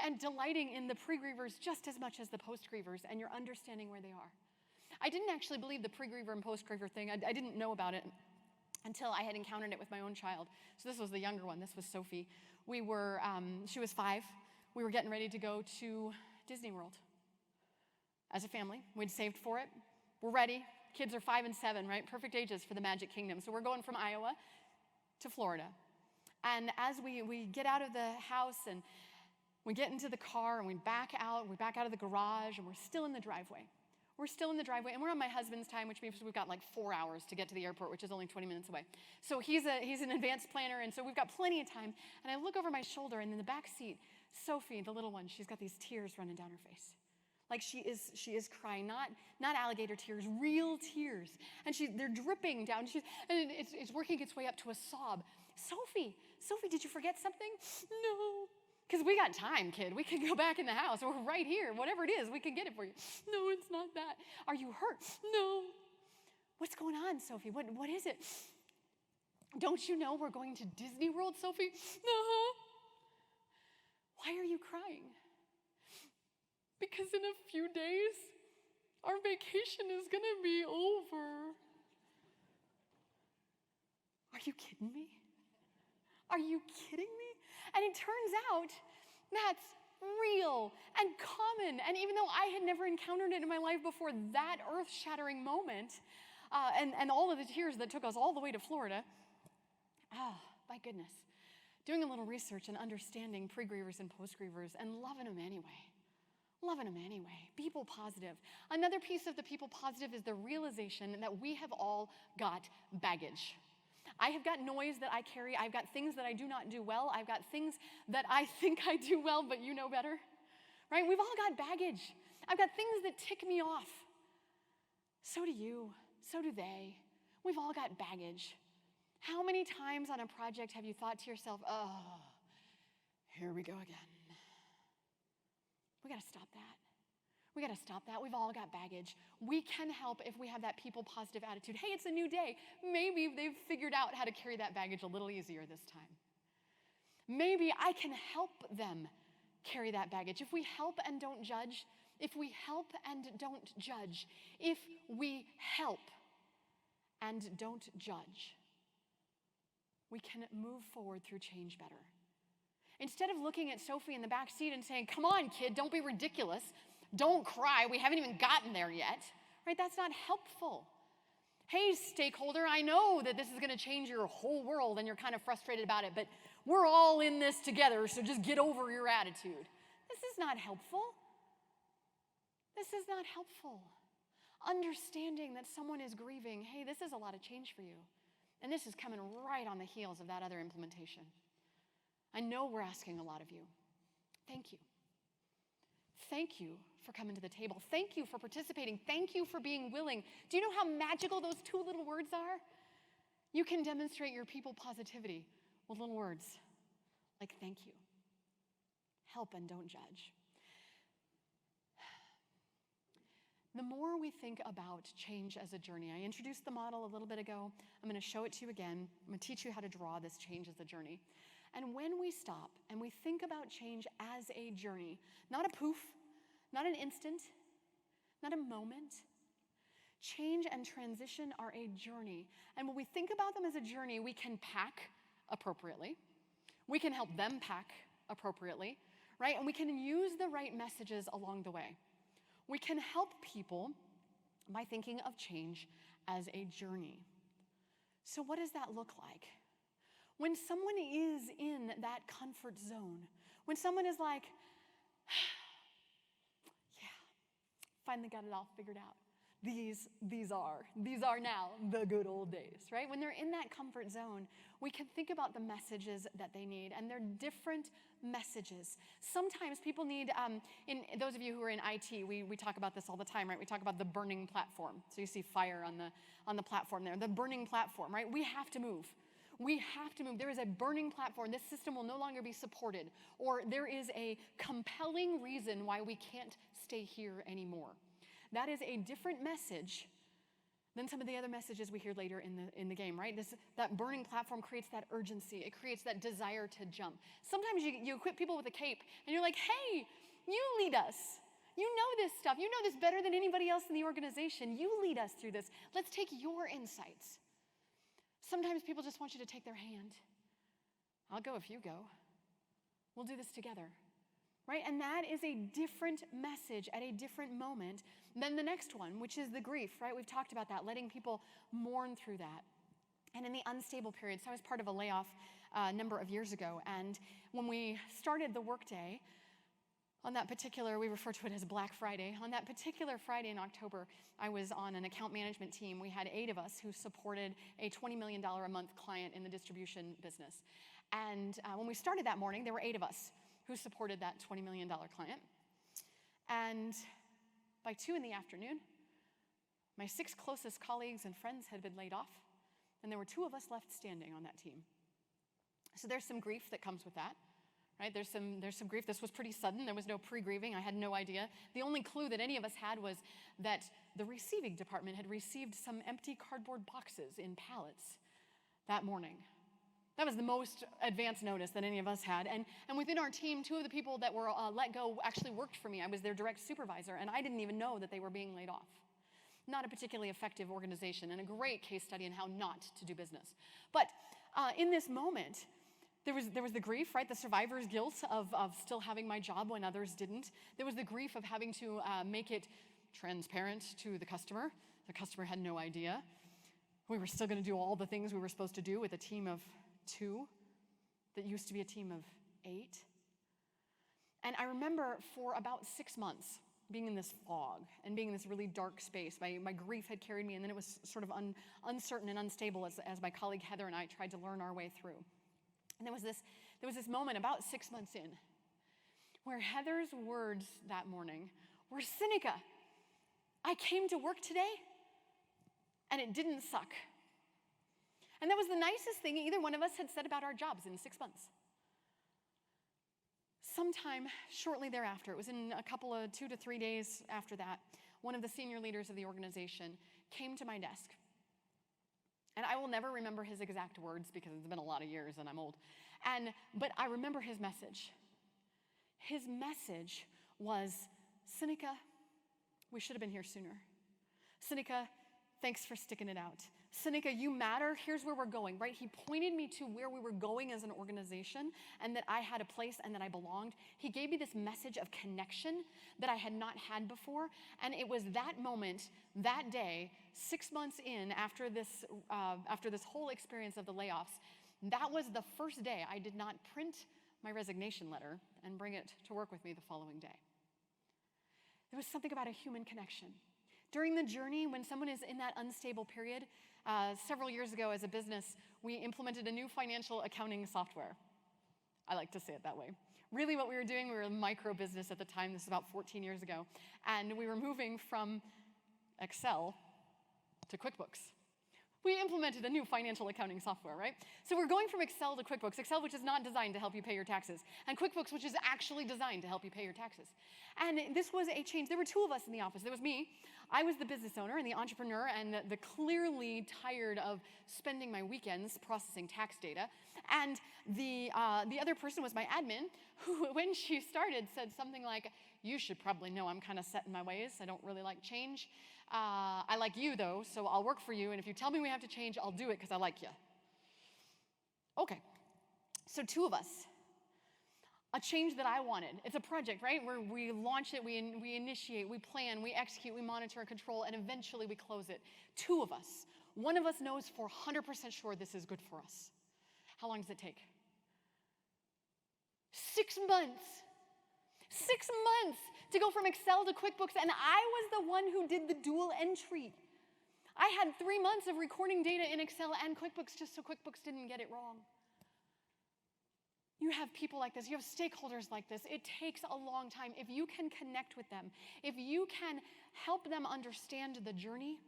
and delighting in the pre-grievers just as much as the post-grievers, and you're understanding where they are. I didn't actually believe the pre-griever and post-griever thing. I didn't know about it until I had encountered it with my own child. So this was the younger one. This was Sophie. She was 5. We were getting ready to go to Disney World. As a family, we'd saved for it. We're ready. Kids are 5 and 7, right? Perfect ages for the Magic Kingdom. So we're going from Iowa to Florida. And as we get out of the house and we get into the car and we back out of the garage, and we're still in the driveway. And we're on my husband's time, which means we've got like 4 hours to get to the airport, which is only 20 minutes away. So he's an advanced planner, and so we've got plenty of time. And I look over my shoulder, and in the back seat, Sophie, the little one, she's got these tears running down her face. Like she is crying, not alligator tears, real tears. And they're dripping down. And it's working its way up to a sob. Sophie, did you forget something? No. Because we got time, kid. We can go back in the house. We're right here. Whatever it is, we can get it for you. No, it's not that. Are you hurt? No. What's going on, Sophie? What is it? Don't you know we're going to Disney World, Sophie? Uh-huh. Why are you crying? Because in a few days, our vacation is going to be over. Are you kidding me? Are you kidding me? And it turns out that's real and common. And even though I had never encountered it in my life before that earth-shattering moment, and all of the tears that took us all the way to Florida, my goodness, doing a little research and understanding pre-grievers and post-grievers and loving them anyway. Loving them anyway. People positive. Another piece of the people positive is the realization that we have all got baggage. I have got noise that I carry. I've got things that I do not do well. I've got things that I think I do well, but you know better, right? We've all got baggage. I've got things that tick me off. So do you. So do they. We've all got baggage. How many times on a project have you thought to yourself, oh, here we go again? We got to stop that. We got to stop that. We've all got baggage. We can help if we have that people positive attitude. Hey, it's a new day. Maybe they've figured out how to carry that baggage a little easier this time. Maybe I can help them carry that baggage. If we help and don't judge, if we help and don't judge, if we help and don't judge, we can move forward through change better. Instead of looking at Sophie in the back seat and saying, come on, kid, don't be ridiculous. Don't cry. We haven't even gotten there yet. Right? That's not helpful. Hey, stakeholder, I know that this is going to change your whole world and you're kind of frustrated about it, but we're all in this together, so just get over your attitude. This is not helpful. This is not helpful. Understanding that someone is grieving, hey, this is a lot of change for you. And this is coming right on the heels of that other implementation. I know we're asking a lot of you. Thank you. Thank you for coming to the table. Thank you for participating. Thank you for being willing. Do you know how magical those two little words are? You can demonstrate your people positivity with little words like thank you. Help and don't judge. The more we think about change as a journey, I introduced the model a little bit ago. I'm going to show it to you again. I'm going to teach you how to draw this change as a journey. And when we stop and we think about change as a journey, not a poof, not an instant, not a moment, change and transition are a journey. And when we think about them as a journey, we can pack appropriately. We can help them pack appropriately, right? And we can use the right messages along the way. We can help people by thinking of change as a journey. So what does that look like? When someone is in that comfort zone, when someone is like, yeah, finally got it all figured out. These are now the good old days, right? When they're in that comfort zone, we can think about the messages that they need, and they're different messages. Sometimes people need, in those of you who are in IT, we talk about this all the time, right? We talk about the burning platform. So you see fire on the platform there, the burning platform, right? We have to move. We have to move. There is a burning platform. This system will no longer be supported, or there is a compelling reason why we can't stay here anymore. That is a different message than some of the other messages we hear later in the game, right? That burning platform creates that urgency. It creates that desire to jump. Sometimes you equip people with a cape, and you're like, hey, you lead us. You know this stuff. You know this better than anybody else in the organization. You lead us through this. Let's take your insights. Sometimes people just want you to take their hand. I'll go if you go. We'll do this together. Right? And that is a different message at a different moment than the next one, which is the grief, right? We've talked about that, letting people mourn through that. And in the unstable period, so I was part of a layoff a number of years ago, and when we started the workday, on that particular, we refer to it as Black Friday. On that particular Friday in October, I was on an account management team. We had 8 of us who supported a $20 million a month client in the distribution business. And when we started that morning, there were 8 of us who supported that $20 million client. And by 2 in the afternoon, my 6 closest colleagues and friends had been laid off, and there were 2 of us left standing on that team. So there's some grief that comes with that, right? There's some grief. This was pretty sudden. There was no pre-grieving. I had no idea. The only clue that any of us had was that the receiving department had received some empty cardboard boxes in pallets that morning. That was the most advanced notice that any of us had. And within our team, 2 of the people that were let go actually worked for me. I was their direct supervisor, and I didn't even know that they were being laid off. Not a particularly effective organization, and a great case study in how not to do business. But in this moment, there was the grief, right? The survivor's guilt of still having my job when others didn't. There was the grief of having to make it transparent to the customer. The customer had no idea. We were still going to do all the things we were supposed to do with a team of 2 that used to be a team of 8. And I remember for about 6 months being in this fog and being in this really dark space. My grief had carried me, and then it was sort of uncertain and unstable as my colleague Heather and I tried to learn our way through. And there was this moment about 6 months in where Heather's words that morning were, "Seneca, I came to work today and it didn't suck." And that was the nicest thing either one of us had said about our jobs in 6 months. Sometime shortly thereafter, it was in a couple of 2 to 3 days after that, one of the senior leaders of the organization came to my desk. And I will never remember his exact words because it's been a lot of years and I'm old. But I remember his message. His message was, "Seneca, we should have been here sooner. Seneca, thanks for sticking it out. Seneca, you matter. Here's where we're going," right? He pointed me to where we were going as an organization and that I had a place and that I belonged. He gave me this message of connection that I had not had before. And it was that moment, that day, 6 months in after this whole experience of the layoffs, that was the first day I did not print my resignation letter and bring it to work with me the following day. There was something about a human connection. During the journey, when someone is in that unstable period, several years ago as a business, we implemented a new financial accounting software. I like to say it that way. Really what we were doing, we were a micro business at the time, this is about 14 years ago, and we were moving from Excel to QuickBooks. We implemented a new financial accounting software, right? So we're going from Excel to QuickBooks, Excel which is not designed to help you pay your taxes, and QuickBooks which is actually designed to help you pay your taxes. And this was a change. There were 2 of us in the office. There was me. I was the business owner and the entrepreneur and the clearly tired of spending my weekends processing tax data. And the other person was my admin, who when she started said something like, "You should probably know I'm kind of set in my ways. I don't really like change. I like you though, so I'll work for you, and if you tell me we have to change, I'll do it because I like you." Okay, so 2 of us. A change that I wanted. It's a project, right? Where we launch it, we initiate, we plan, we execute, we monitor and control, and eventually we close it. 2 of us. One of us knows for 100% sure this is good for us. How long does it take? 6 months. 6 months to go from Excel to QuickBooks, and I was the one who did the dual entry. I had 3 months of recording data in Excel and QuickBooks just so QuickBooks didn't get it wrong. You have people like this, you have stakeholders like this. It takes a long time. If you can connect with them, if you can help them understand the journey,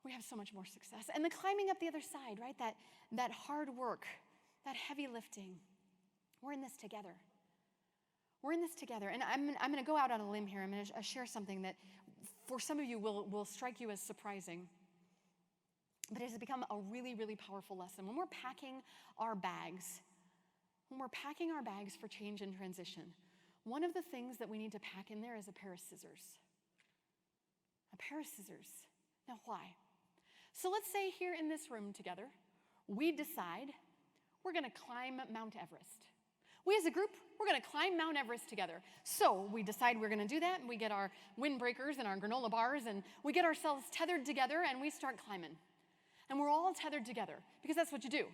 we have so much more success. And the climbing up the other side, right? That hard work, that heavy lifting, we're in this together. We're in this together. And I'm going to go out on a limb here. I'm going to share something that for some of you will strike you as surprising. But it has become a really, really powerful lesson. When we're packing our bags for change and transition, one of the things that we need to pack in there is a pair of scissors. A pair of scissors. Now, why? So let's say here in this room together, we decide we're going to climb Mount Everest. We as a group, we're going to climb Mount Everest together. So we decide we're going to do that, and we get our windbreakers and our granola bars, and we get ourselves tethered together, and we start climbing. And we're all tethered together, because that's what you do,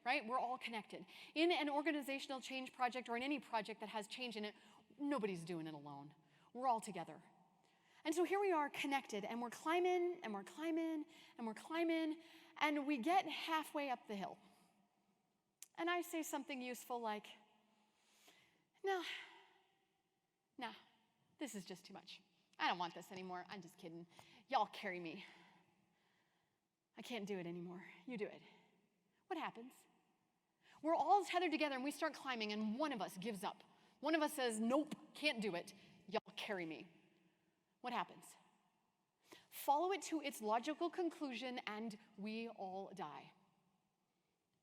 right? We're all connected. In an organizational change project or in any project that has change in it, nobody's doing it alone. We're all together. And so here we are connected, and we're climbing, and we're climbing, and we're climbing, and we get halfway up the hill. And I say something useful like, no, this is just too much. I don't want this anymore. I'm just kidding. Y'all carry me. I can't do it anymore. You do it. What happens? We're all tethered together and we start climbing, and one of us gives up. One of us says, "Nope, can't do it. Y'all carry me." What happens? Follow it to its logical conclusion, and we all die.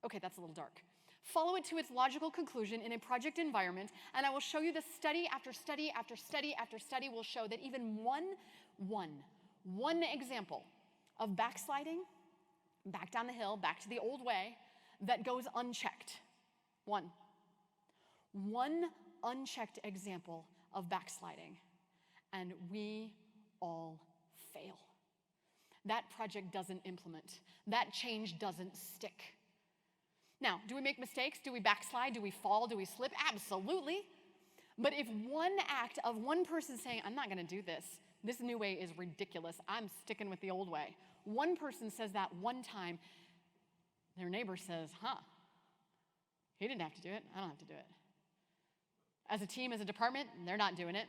Okay, that's a little dark. Follow it to its logical conclusion in a project environment, and I will show you the study after study after study after study will show that even one example of backsliding, back down the hill, back to the old way, that goes unchecked. One unchecked example of backsliding, and we all fail. That project doesn't implement. That change doesn't stick. Now, do we make mistakes? Do we backslide? Do we fall? Do we slip? Absolutely. But if one act of one person saying, I'm not going to do this new way is ridiculous, I'm sticking with the old way. One person says that one time, their neighbor says, he didn't have to do it, I don't have to do it. As a team, as a department, they're not doing it.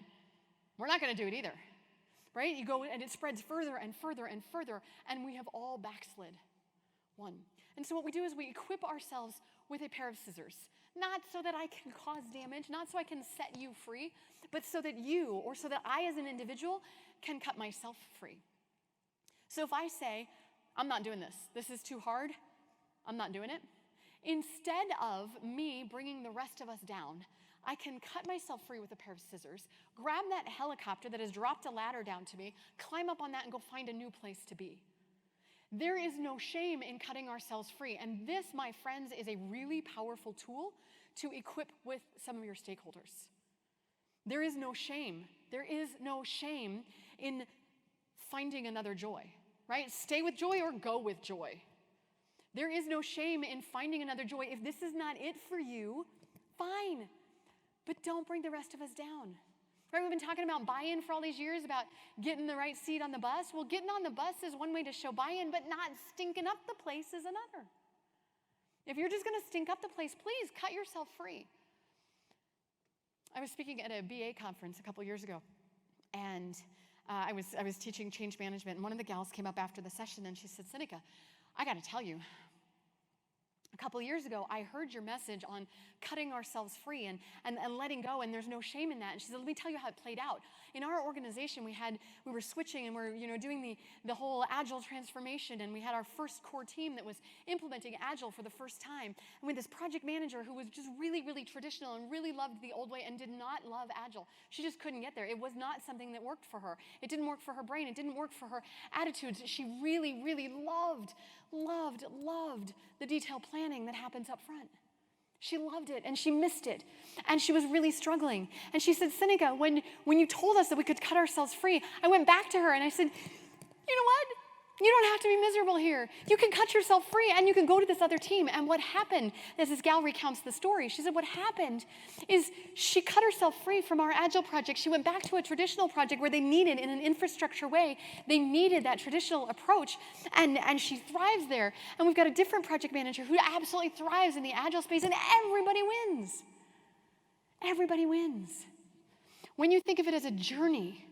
We're not going to do it either, right? You go and it spreads further and further and further, and we have all backslid. One. And so what we do is we equip ourselves with a pair of scissors, not so that I can cause damage, not so I can set you free, but so that you, or so that I as an individual, can cut myself free. So if I say, I'm not doing this, this is too hard, I'm not doing it, instead of me bringing the rest of us down, I can cut myself free with a pair of scissors, grab that helicopter that has dropped a ladder down to me, climb up on that and go find a new place to be. There is no shame in cutting ourselves free. And this, my friends, is a really powerful tool to equip with some of your stakeholders. There is no shame. There is no shame in finding another joy, right? Stay with joy or go with joy. There is no shame in finding another joy. If this is not it for you, fine. But don't bring the rest of us down. Right, we've been talking about buy-in for all these years, about getting the right seat on the bus. Well, getting on the bus is one way to show buy-in, but not stinking up the place is another. If you're just going to stink up the place, please cut yourself free. I was speaking at a BA conference a couple years ago, and I was teaching change management, and one of the gals came up after the session, and she said, Seneca, I got to tell you, a couple years ago, I heard your message on cutting ourselves free and letting go, and there's no shame in that. And she said, let me tell you how it played out. In our organization, we were switching, and we're doing the whole agile transformation, and we had our first core team that was implementing agile for the first time. And we had this project manager who was just really, really traditional and really loved the old way and did not love agile. She just couldn't get there. It was not something that worked for her. It didn't work for her brain. It didn't work for her attitudes. She really, really loved the detailed planning that happens up front. She loved it, and she missed it, and she was really struggling. And she said, Seneca, when you told us that we could cut ourselves free, I went back to her and I said, you know what? You don't have to be miserable here. You can cut yourself free, and you can go to this other team. And what happened, as this gal recounts the story, she said what happened is she cut herself free from our Agile project. She went back to a traditional project where they needed, in an infrastructure way, they needed that traditional approach, and she thrives there. And we've got a different project manager who absolutely thrives in the Agile space, and everybody wins. Everybody wins. When you think of it as a journey,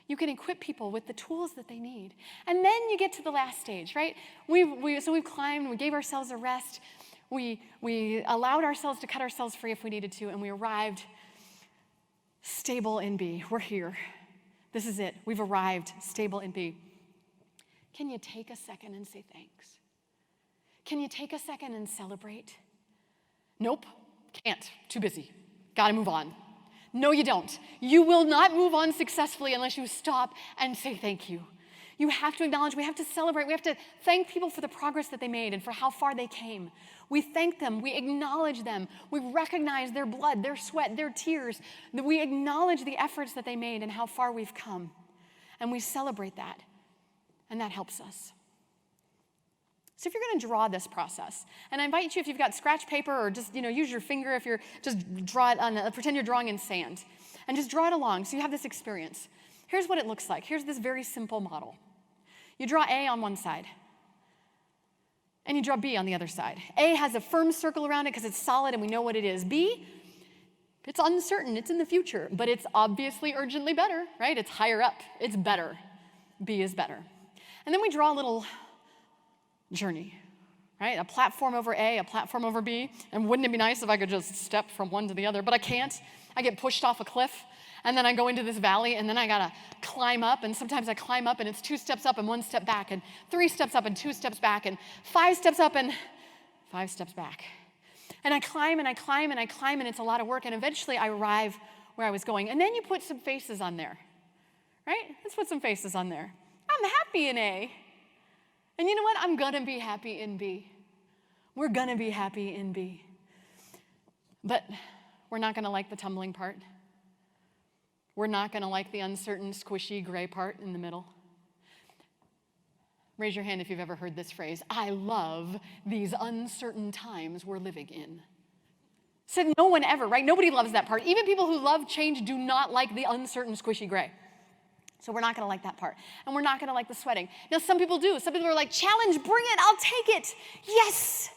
you can equip people with the tools that they need. And then you get to the last stage, right? So we've climbed, we gave ourselves a rest, we allowed ourselves to cut ourselves free if we needed to, and we arrived stable in B. We're here. This is it. We've arrived stable in B. Can you take a second and say thanks? Can you take a second and celebrate? Nope, can't. Too busy. Gotta move on. No, you don't. You will not move on successfully unless you stop and say thank you. You have to acknowledge, we have to celebrate, we have to thank people for the progress that they made and for how far they came. We thank them, we acknowledge them, we recognize their blood, their sweat, their tears. We acknowledge the efforts that they made and how far we've come. And we celebrate that, and that helps us. So if you're going to draw this process, and I invite you, if you've got scratch paper or just use your finger, if you're just draw it on, pretend you're drawing in sand, and just draw it along so you have this experience. Here's what it looks like. Here's this very simple model. You draw A on one side, and you draw B on the other side. A has a firm circle around it because it's solid and we know what it is. B, it's uncertain, it's in the future, but it's obviously urgently better, right? It's higher up, it's better. B is better. And then we draw a little journey, right? A platform over A, a platform over B. And wouldn't it be nice if I could just step from one to the other? But I can't. I get pushed off a cliff, and then I go into this valley, and then I gotta climb up, and sometimes I climb up, and it's 2 steps up and 1 step back, and 3 steps up and 2 steps back, and 5 steps up and 5 steps back. And I climb, and I climb, and I climb, and it's a lot of work, and eventually I arrive where I was going. And then you put some faces on there, right? Let's put some faces on there. I'm happy in A. And you know what? I'm gonna be happy in B. We're gonna be happy in B. But we're not gonna like the tumbling part. We're not gonna like the uncertain, squishy gray part in the middle. Raise your hand if you've ever heard this phrase. I love these uncertain times we're living in. Said no one ever, right? Nobody loves that part. Even people who love change do not like the uncertain, squishy gray. So we're not gonna like that part. And we're not gonna like the sweating. Now, some people do. Some people are like, challenge, bring it, I'll take it. Yes.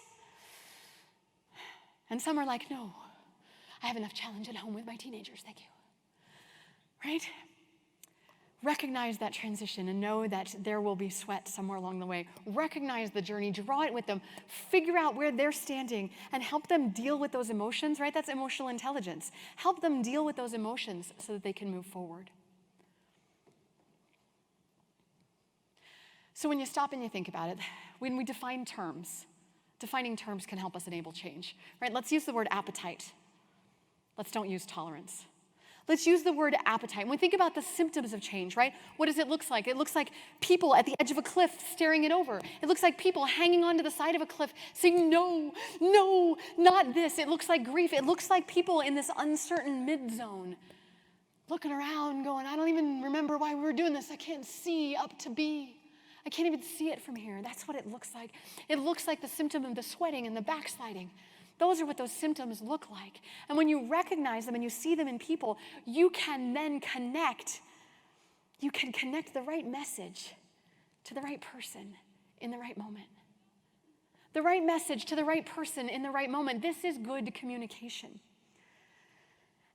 And some are like, no, I have enough challenge at home with my teenagers, thank you. Right? Recognize that transition and know that there will be sweat somewhere along the way. Recognize the journey, draw it with them, figure out where they're standing, and help them deal with those emotions, right? That's emotional intelligence. Help them deal with those emotions so that they can move forward. So when you stop and you think about it, when we define terms, defining terms can help us enable change, right? Let's use the word appetite. Let's don't use tolerance. Let's use the word appetite. When we think about the symptoms of change, right? What does it look like? It looks like people at the edge of a cliff staring it over. It looks like people hanging onto the side of a cliff saying, no, no, not this. It looks like grief. It looks like people in this uncertain mid-zone looking around going, I don't even remember why we were doing this. I can't see up to B. I can't even see it from here. That's what it looks like. It looks like the symptom of the sweating and the backsliding. Those are what those symptoms look like. And when you recognize them and you see them in people, you can then connect. You can connect the right message to the right person in the right moment. The right message to the right person in the right moment. This is good communication.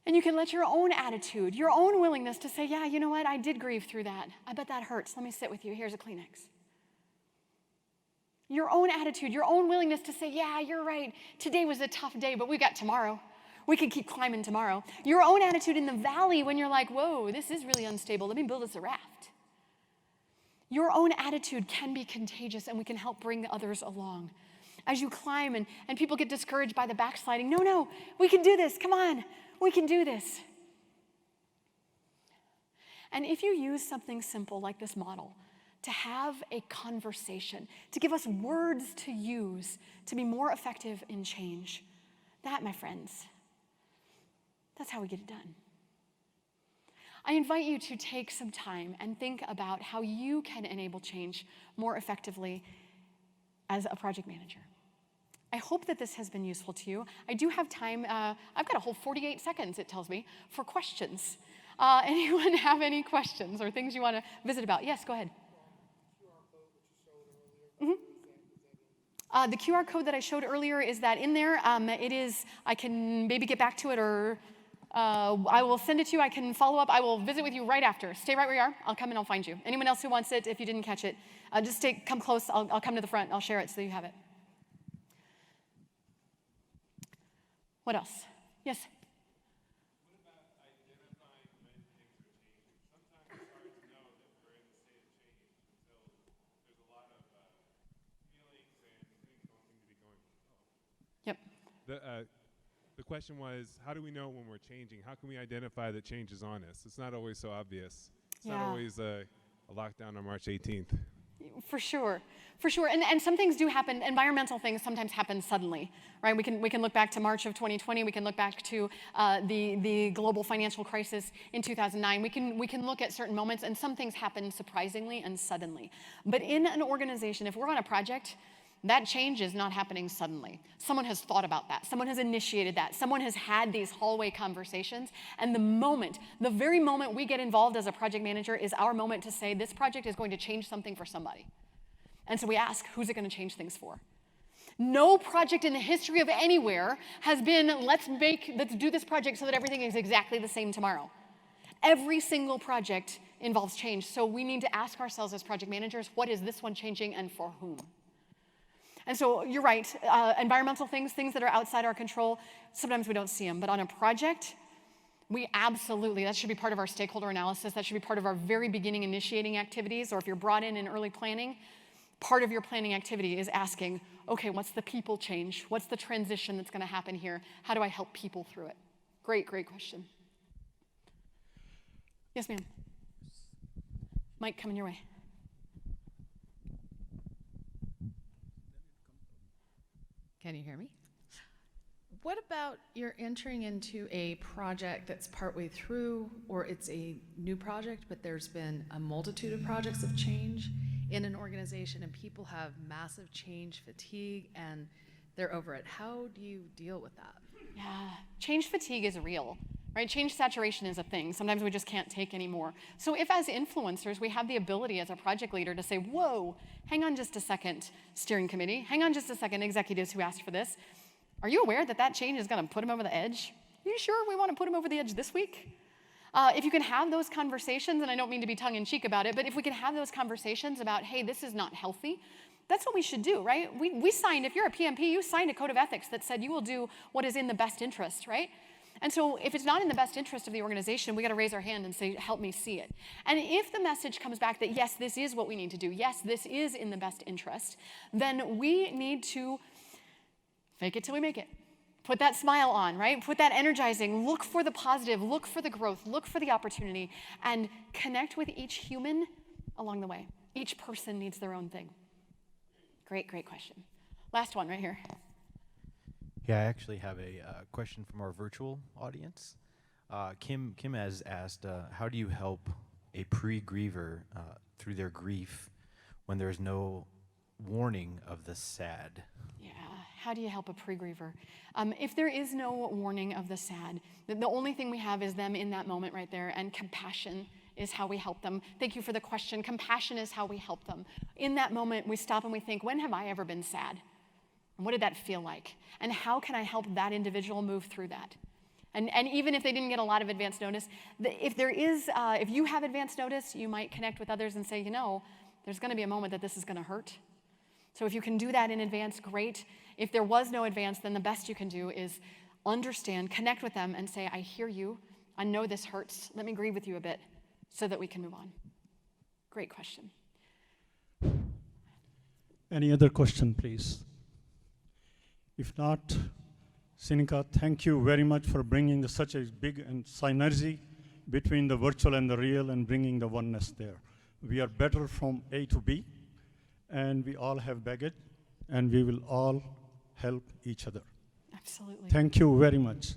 And you can let your own attitude, your own willingness to say, yeah, you know what, I did grieve through that. I bet that hurts. Let me sit with you. Here's a Kleenex. Your own attitude, your own willingness to say, yeah, you're right. Today was a tough day, but we got tomorrow. We can keep climbing tomorrow. Your own attitude in the valley when you're like, whoa, this is really unstable. Let me build us a raft. Your own attitude can be contagious, and we can help bring others along. As you climb and people get discouraged by the backsliding, no, we can do this. Come on. We can do this. And if you use something simple like this model to have a conversation, to give us words to use to be more effective in change, that, my friends, that's how we get it done. I invite you to take some time and think about how you can enable change more effectively as a project manager. I hope that this has been useful to you. I do have time, I've got a whole 48 seconds, it tells me, for questions. Anyone have any questions or things you want to visit about? Yes, go ahead. The QR code that I showed earlier, is that in there? It is, I can maybe get back to it, or I will send it to you. I can follow up. I will visit with you right after. Stay right where you are. I'll come and I'll find you. Anyone else who wants it, if you didn't catch it, just come close. I'll come to the front. I'll share it so you have it. What else? Yes? What about identifying when things are changing? Sometimes it's hard to know that we're in the state of change until there's a lot of feelings and things don't seem to be going. Yep. The question was, how do we know when we're changing? How can we identify that change is on us? It's not always so obvious. It's not always a lockdown on March 18th. For sure. And some things do happen. Environmental things sometimes happen suddenly, right? We can look back to March of 2020. We can look back to the global financial crisis in 2009. We can look at certain moments, and some things happen surprisingly and suddenly. But in an organization, if we're on a project, that change is not happening suddenly. Someone has thought about that. Someone has initiated that. Someone has had these hallway conversations. And the very moment we get involved as a project manager is our moment to say, this project is going to change something for somebody. And so we ask, who's it going to change things for? No project in the history of anywhere has been, let's do this project so that everything is exactly the same tomorrow. Every single project involves change. So we need to ask ourselves as project managers, what is this one changing and for whom? And so you're right, environmental things, things that are outside our control, sometimes we don't see them. But on a project, we absolutely, that should be part of our stakeholder analysis. That should be part of our very beginning initiating activities, or if you're brought in early planning, part of your planning activity is asking, okay, what's the people change? What's the transition that's going to happen here? How do I help people through it? Great, great question. Yes, ma'am. Mike, coming your way. Can you hear me? What about you're entering into a project that's partway through, or it's a new project, but there's been a multitude of projects of change in an organization and people have massive change fatigue and they're over it. How do you deal with that? Yeah, change fatigue is real, right? Change saturation is a thing. Sometimes we just can't take anymore. So if as influencers, we have the ability as a project leader to say, whoa, hang on just a second, steering committee, hang on just a second, executives who asked for this. Are you aware that that change is gonna put them over the edge? Are you sure we wanna put them over the edge this week? If you can have those conversations, and I don't mean to be tongue-in-cheek about it, but if we can have those conversations about, hey, this is not healthy, that's what we should do, right? We signed, if you're a PMP, you signed a code of ethics that said you will do what is in the best interest, right? And so if it's not in the best interest of the organization, we gotta raise our hand and say, help me see it. And if the message comes back that, yes, this is what we need to do, yes, this is in the best interest, then we need to fake it till we make it. Put that smile on, right? Put that energizing, look for the positive, look for the growth, look for the opportunity, and connect with each human along the way. Each person needs their own thing. Great, great question. Last one right here. Yeah, I actually have a question from our virtual audience. Kim has asked, how do you help a pre-griever through their grief when there's no warning of the sad? Yeah, how do you help a pre-griever? If there is no warning of the sad, the only thing we have is them in that moment right there, and compassion is how we help them. Thank you for the question. Compassion is how we help them. In that moment, we stop and we think, when have I ever been sad? And what did that feel like? And how can I help that individual move through that? And even if they didn't get a lot of advance notice, if you have advance notice, you might connect with others and say, you know, there's gonna be a moment that this is gonna hurt. So if you can do that in advance, great. If there was no advance, then the best you can do is understand, connect with them and say, I hear you, I know this hurts, let me grieve with you a bit so that we can move on. Great question. Any other question, please? If not, Sinika, thank you very much for bringing such a big and synergy between the virtual and the real and bringing the oneness there. We are better from A to B, and we all have baggage, and we will all help each other. Absolutely. Thank you very much.